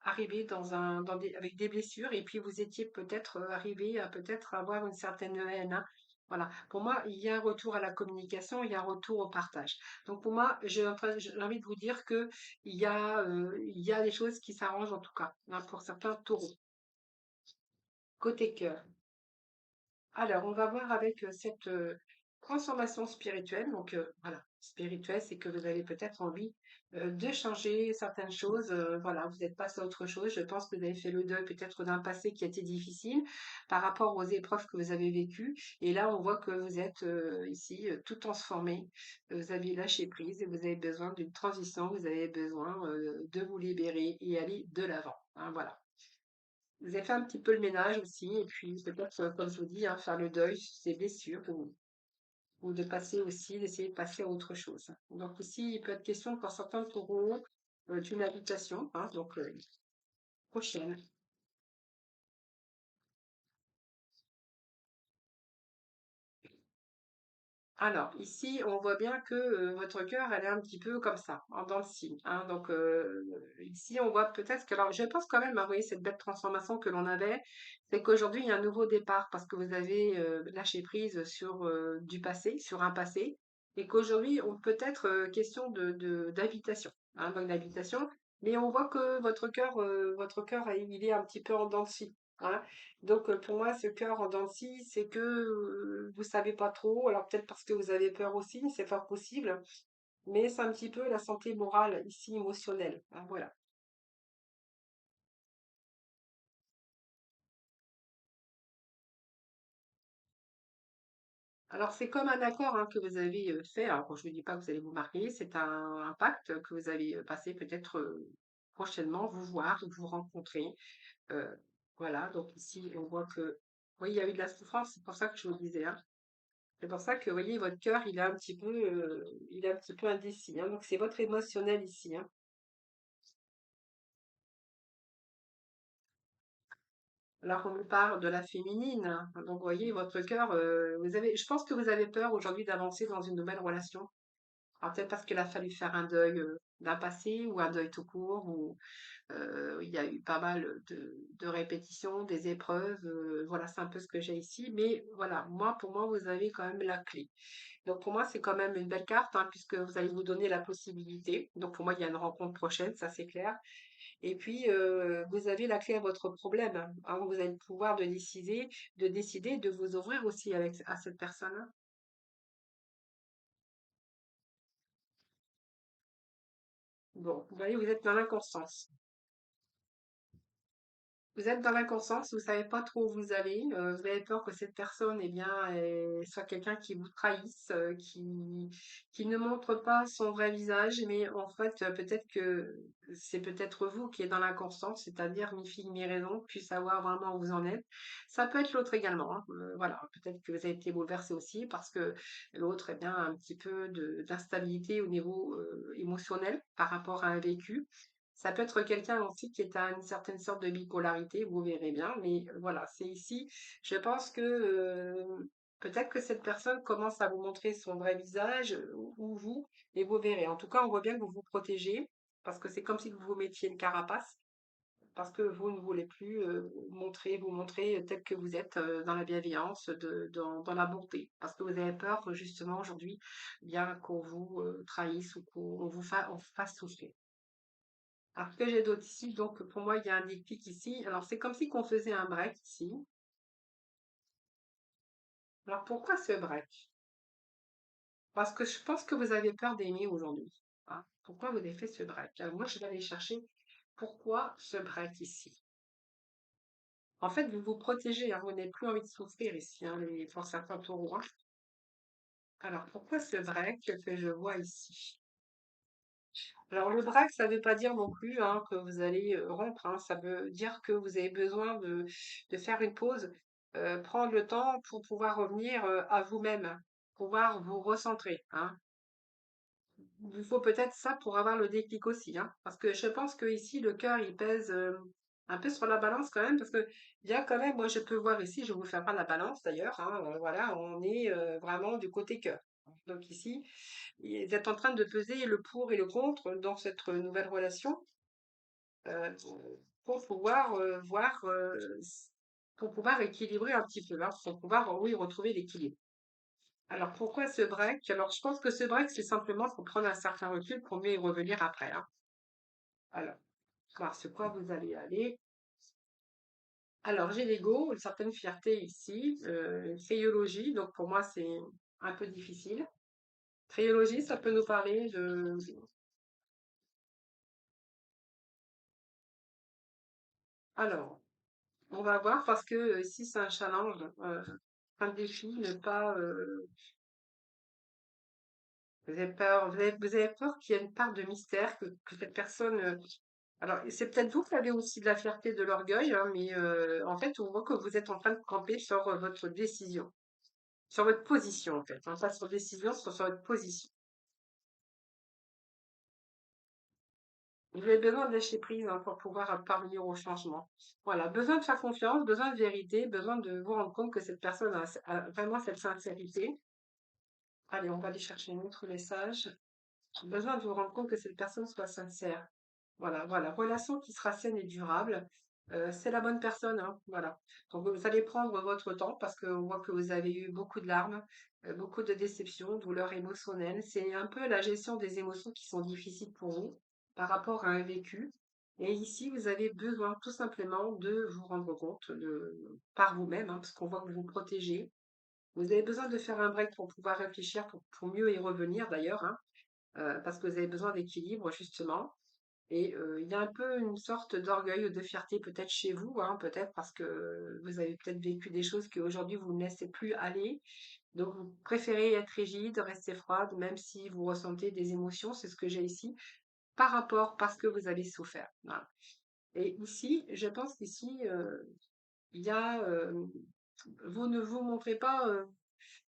arrivé avec des blessures, et puis vous étiez peut-être arrivé à peut-être avoir une certaine haine. Hein. Voilà. Pour moi, il y a un retour à la communication, il y a un retour au partage. Donc pour moi, j'ai envie de vous dire que il y a des choses qui s'arrangent en tout cas, hein, pour certains taureaux. Côté cœur. Alors, on va voir avec cette transformation spirituelle. Donc, voilà, spirituelle, c'est que vous avez peut-être envie de changer certaines choses. Voilà, vous êtes passé à autre chose. Je pense que vous avez fait le deuil peut-être d'un passé qui a été difficile par rapport aux épreuves que vous avez vécues. Et là, on voit que vous êtes ici tout transformé. Vous avez lâché prise et vous avez besoin d'une transition. Vous avez besoin de vous libérer et aller de l'avant. Hein, voilà. Vous avez fait un petit peu le ménage aussi, et puis peut-être, comme je vous dis, hein, faire le deuil sur ces blessures, ou de passer aussi, d'essayer de passer à autre chose. Donc ici, il peut être question pour certains taureaux d'une habitation, hein, donc prochaine. Alors, ici, on voit bien que votre cœur, elle est un petit peu comme ça, dans le signe. Hein. Donc, ici, on voit peut-être que, alors, je pense quand même, hein, vous voyez, cette belle transformation que l'on avait, c'est qu'aujourd'hui, il y a un nouveau départ parce que vous avez lâché prise sur du passé, sur un passé, et qu'aujourd'hui, on peut être question d'habitation, hein, donc d'habitation, mais on voit que votre cœur, il est un petit peu en dents de scie. Hein. Donc, pour moi, ce cœur en dents de scie, c'est que vous savez pas trop. Alors, peut-être parce que vous avez peur aussi, c'est fort possible. Mais c'est un petit peu la santé morale, ici, émotionnelle. Hein, voilà. Alors, c'est comme un accord hein, que vous avez fait. Alors, je ne dis pas que vous allez vous marier, c'est un pacte que vous avez passé peut-être prochainement, vous voir, vous rencontrer. Euh, voilà, donc ici, on voit que, oui, il y a eu de la souffrance, c'est pour ça que je vous le disais, hein. C'est pour ça que, vous voyez, votre cœur, il est un petit peu indécis, hein. Donc, c'est votre émotionnel ici, hein. Alors, on nous parle de la féminine, hein. Donc, vous voyez, votre cœur, je pense que vous avez peur aujourd'hui d'avancer dans une nouvelle relation. Alors, peut-être parce qu'il a fallu faire un deuil d'un passé ou un deuil tout court, ou il y a eu pas mal de répétitions, des épreuves. Voilà, c'est un peu ce que j'ai ici. Mais voilà, moi, pour moi, vous avez quand même la clé. Donc, pour moi, c'est quand même une belle carte, hein, puisque vous allez vous donner la possibilité. Donc, pour moi, il y a une rencontre prochaine, ça c'est clair. Et puis, vous avez la clé à votre problème, hein. Vous avez le pouvoir de décider de vous ouvrir aussi à cette personne-là. Bon, vous voyez, vous êtes dans l'inconstance. Vous êtes dans l'inconscience, vous savez pas trop où vous allez, vous avez peur que cette personne, eh bien, soit quelqu'un qui vous trahisse, qui ne montre pas son vrai visage, mais en fait, peut-être que c'est peut-être vous qui êtes dans l'inconscience, c'est-à-dire mi-figue, mi-raison, puis savoir vraiment où vous en êtes. Ça peut être l'autre également, hein, voilà, peut-être que vous avez été bouleversé aussi parce que l'autre, eh bien, a un petit peu d'instabilité au niveau émotionnel par rapport à un vécu. Ça peut être quelqu'un aussi qui est à une certaine sorte de bipolarité, vous verrez bien, mais voilà, c'est ici. Je pense que peut-être que cette personne commence à vous montrer son vrai visage ou vous, et vous verrez. En tout cas, on voit bien que vous vous protégez parce que c'est comme si vous vous mettiez une carapace parce que vous ne voulez plus vous montrer tel que vous êtes dans la bienveillance, dans la bonté, parce que vous avez peur justement aujourd'hui, bien qu'on vous trahisse ou on vous fasse souffrir. Alors, ce que j'ai d'autre ici, donc pour moi, il y a un déclic ici. Alors, c'est comme si qu'on faisait un break ici. Alors, pourquoi ce break? Parce que je pense que vous avez peur d'aimer aujourd'hui, hein. Pourquoi vous avez fait ce break? Alors, moi, je vais aller chercher pourquoi ce break ici. En fait, vous vous protégez, hein, vous n'avez plus envie de souffrir ici, hein, pour certains taureaux, hein. Alors, pourquoi ce break que je vois ici? Alors, le break, ça ne veut pas dire non plus hein, que vous allez rompre, hein. Ça veut dire que vous avez besoin de faire une pause, prendre le temps pour pouvoir revenir à vous-même, pouvoir vous recentrer, hein. Il vous faut peut-être ça pour avoir le déclic aussi, hein, parce que je pense que ici le cœur il pèse un peu sur la balance quand même, parce que il y a quand même, moi je peux voir ici, je vais vous faire pas la balance d'ailleurs, hein, voilà, on est vraiment du côté cœur. Donc ici, vous êtes en train de peser le pour et le contre dans cette nouvelle relation euh, pour pouvoir voir, pour pouvoir équilibrer un petit peu, hein, pour pouvoir, oui, retrouver l'équilibre. Alors, pourquoi ce break? Alors, je pense que ce break, c'est simplement pour prendre un certain recul pour mieux y revenir après, hein. Alors, voir ce quoi vous allez aller. Alors, j'ai l'ego, une certaine fierté ici, créologie, donc pour moi, c'est un peu difficile. Créologie, ça peut nous parler de... Alors, on va voir parce que ici, c'est un challenge, un défi, ne pas vous avez peur qu'il y ait une part de mystère, que cette personne. Alors, c'est peut-être vous qui avez aussi de la fierté, de l'orgueil, hein, mais en fait, on voit que vous êtes en train de camper sur votre décision, sur votre position, en fait, hein, pas sur décision, sur votre position. Vous avez besoin de lâcher prise hein, pour pouvoir parvenir au changement. Voilà, besoin de faire confiance, besoin de vérité, besoin de vous rendre compte que cette personne a vraiment cette sincérité. Allez, on va aller chercher un autre message. Besoin de vous rendre compte que cette personne soit sincère. Voilà, voilà. Relation qui sera saine et durable. C'est la bonne personne, hein, voilà. Donc vous allez prendre votre temps parce qu'on voit que vous avez eu beaucoup de larmes, beaucoup de déceptions, douleurs émotionnelles. C'est un peu la gestion des émotions qui sont difficiles pour vous par rapport à un vécu. Et ici, vous avez besoin tout simplement de vous rendre compte par vous-même, hein, parce qu'on voit que vous vous protégez. Vous avez besoin de faire un break pour pouvoir réfléchir, pour mieux y revenir d'ailleurs, hein, parce que vous avez besoin d'équilibre justement. Et il y a un peu une sorte d'orgueil ou de fierté peut-être chez vous, hein, peut-être parce que vous avez peut-être vécu des choses qu'aujourd'hui vous ne laissez plus aller. Donc, vous préférez être rigide, rester froide, même si vous ressentez des émotions, c'est ce que j'ai ici, parce que vous avez souffert. Voilà. Et ici, je pense qu'ici, il y a, vous ne vous montrez pas,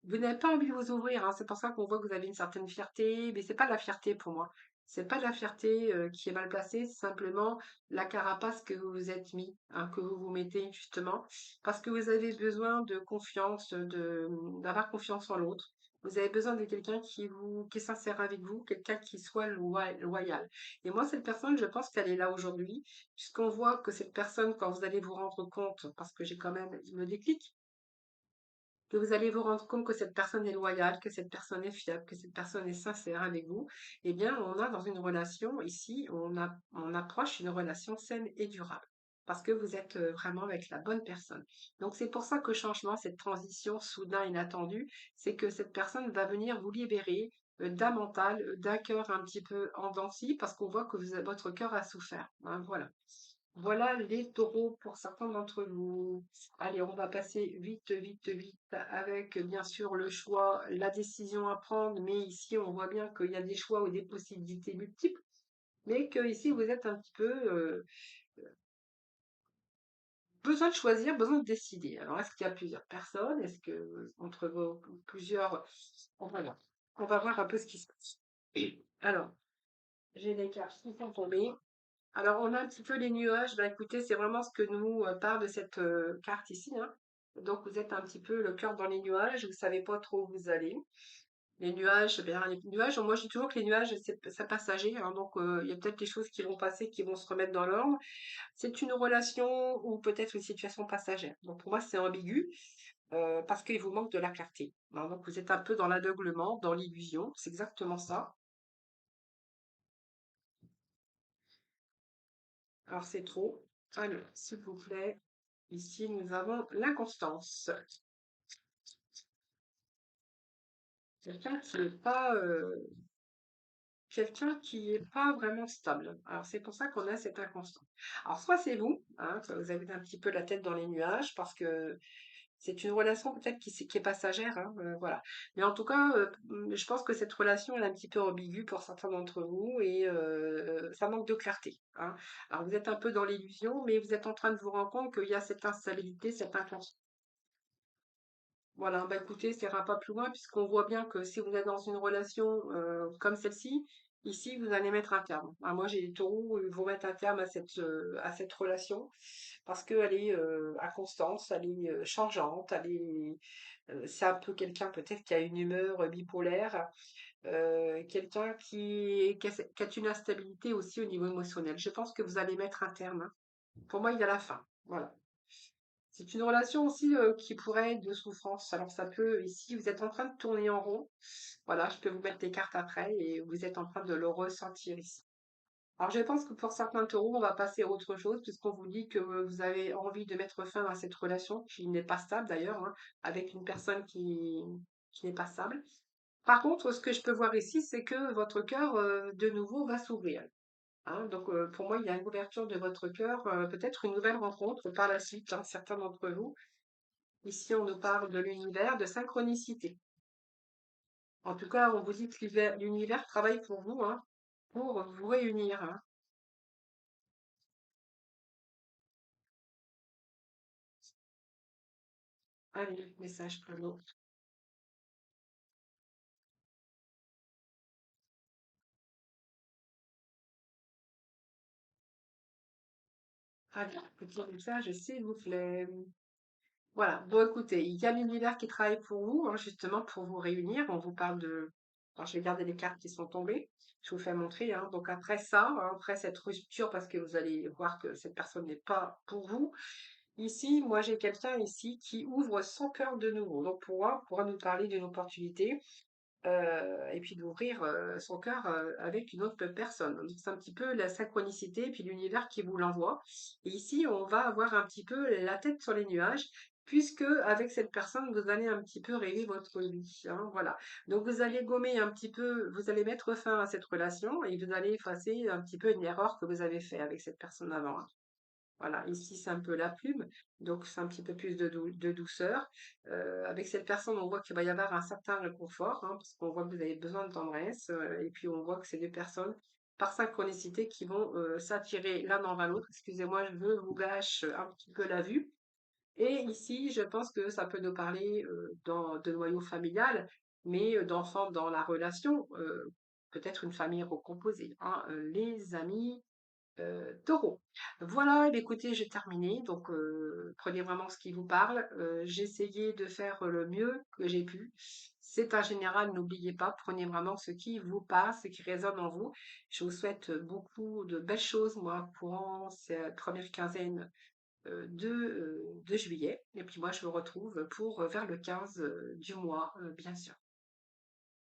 vous n'avez pas envie de vous ouvrir, hein. C'est pour ça qu'on voit que vous avez une certaine fierté, mais c'est pas de la fierté pour moi. C'est pas de la fierté qui est mal placée, c'est simplement la carapace que vous vous êtes mis, hein, que vous vous mettez justement, parce que vous avez besoin de confiance, d'avoir confiance en l'autre. Vous avez besoin de quelqu'un qui est sincère avec vous, quelqu'un qui soit loyal. Et moi, cette personne, je pense qu'elle est là aujourd'hui, puisqu'on voit que cette personne, quand vous allez vous rendre compte, parce que j'ai quand même le déclic, que vous allez vous rendre compte que cette personne est loyale, que cette personne est fiable, que cette personne est sincère avec vous, eh bien, on a dans une relation ici, on approche une relation saine et durable. Parce que vous êtes vraiment avec la bonne personne. Donc, c'est pour ça que changement, cette transition soudain inattendue, c'est que cette personne va venir vous libérer d'un mental, d'un cœur un petit peu en dents de scie, parce qu'on voit que votre cœur a souffert, hein, voilà. Voilà les taureaux pour certains d'entre vous. Allez, on va passer vite, vite, vite avec bien sûr le choix, la décision à prendre. Mais ici, on voit bien qu'il y a des choix ou des possibilités multiples, mais que ici, vous êtes un petit peu besoin de choisir, besoin de décider. Alors, est-ce qu'il y a plusieurs personnes? Est-ce que entre vos plusieurs... On va voir. On va voir un peu ce qui se passe. Alors, j'ai les cartes qui sont tombées. Alors, on a un petit peu les nuages. Bah, écoutez, c'est vraiment ce que nous parle de cette carte ici, hein. Donc, vous êtes un petit peu le cœur dans les nuages. Vous savez pas trop où vous allez. Les nuages, eh bien, les nuages, moi, je dis toujours que les nuages, c'est passager, hein. Donc, il y a peut-être des choses qui vont passer, qui vont se remettre dans l'ordre. C'est une relation ou peut-être une situation passagère. Donc, pour moi, c'est ambigu parce qu'il vous manque de la clarté, hein. Donc, vous êtes un peu dans l'aveuglement, dans l'illusion. C'est exactement ça. Alors, c'est trop. Alors, s'il vous plaît, ici, nous avons l'inconstance. Quelqu'un qui n'est pas, quelqu'un qui est pas vraiment stable. Alors, c'est pour ça qu'on a cette inconstance. Alors, soit c'est vous, hein, que vous avez un petit peu la tête dans les nuages parce que c'est une relation peut-être qui est passagère, hein, voilà. Mais en tout cas, je pense que cette relation elle est un petit peu ambiguë pour certains d'entre vous et ça manque de clarté, hein. Alors, vous êtes un peu dans l'illusion, mais vous êtes en train de vous rendre compte qu'il y a cette instabilité, cette inconstance. Voilà, bah écoutez, ça ira pas plus loin puisqu'on voit bien que si vous êtes dans une relation comme celle-ci, ici, vous allez mettre un terme. Ah, moi, j'ai des taureaux, ils vont mettre un terme à cette relation parce qu'elle est inconstante, elle est changeante, c'est un peu quelqu'un peut-être qui a une humeur bipolaire, quelqu'un qui a une instabilité aussi au niveau émotionnel. Je pense que vous allez mettre un terme, hein. Pour moi, il y a la fin. Voilà. C'est une relation aussi qui pourrait être de souffrance. Alors ça peut, ici, vous êtes en train de tourner en rond. Voilà, je peux vous mettre les cartes après et vous êtes en train de le ressentir ici. Alors je pense que pour certains taureaux, on va passer à autre chose puisqu'on vous dit que vous avez envie de mettre fin à cette relation qui n'est pas stable d'ailleurs, hein, avec une personne qui n'est pas stable. Par contre, ce que je peux voir ici, c'est que votre cœur, de nouveau, va s'ouvrir, hein. Donc pour moi, il y a une ouverture de votre cœur, peut-être une nouvelle rencontre par la suite, hein, certains d'entre vous. Ici, on nous parle de l'univers, de synchronicité. En tout cas, on vous dit que l'univers travaille pour vous, hein, pour vous réunir, hein. Allez, message pour nous. Allez, petit message, s'il vous plaît. Voilà. Bon, écoutez, il y a l'univers qui travaille pour vous, hein, justement, pour vous réunir. On vous parle de... Alors, je vais garder les cartes qui sont tombées. Je vous fais montrer, hein. Donc, après ça, hein, après cette rupture, parce que vous allez voir que cette personne n'est pas pour vous, ici, moi, j'ai quelqu'un ici qui ouvre son cœur de nouveau. Donc, pourra nous parler d'une opportunité et puis d'ouvrir son cœur avec une autre personne. Donc, c'est un petit peu la synchronicité et puis l'univers qui vous l'envoie. Et ici, on va avoir un petit peu la tête sur les nuages. Puisque avec cette personne, vous allez un petit peu rêver votre vie, hein, voilà. Donc vous allez gommer un petit peu, vous allez mettre fin à cette relation et vous allez effacer un petit peu une erreur que vous avez fait avec cette personne avant, hein. Voilà, ici c'est un peu la plume, donc c'est un petit peu plus de douceur. Avec cette personne, on voit qu'il va y avoir un certain réconfort, hein, parce qu'on voit que vous avez besoin de tendresse, et puis on voit que c'est deux personnes par synchronicité qui vont s'attirer l'un envers l'autre. Excusez-moi, je vous gâche un petit peu la vue. Et ici, je pense que ça peut nous parler de noyau familial, mais d'enfants dans la relation, peut-être une famille recomposée, hein, les amis taureau. Voilà, eh écoutez, j'ai terminé, donc prenez vraiment ce qui vous parle. J'ai essayé de faire le mieux que j'ai pu. C'est un général, n'oubliez pas, prenez vraiment ce qui vous passe, ce qui résonne en vous. Je vous souhaite beaucoup de belles choses, moi, courant cette première quinzaine de juillet. Et puis moi, je vous retrouve pour vers le 15 du mois, bien sûr.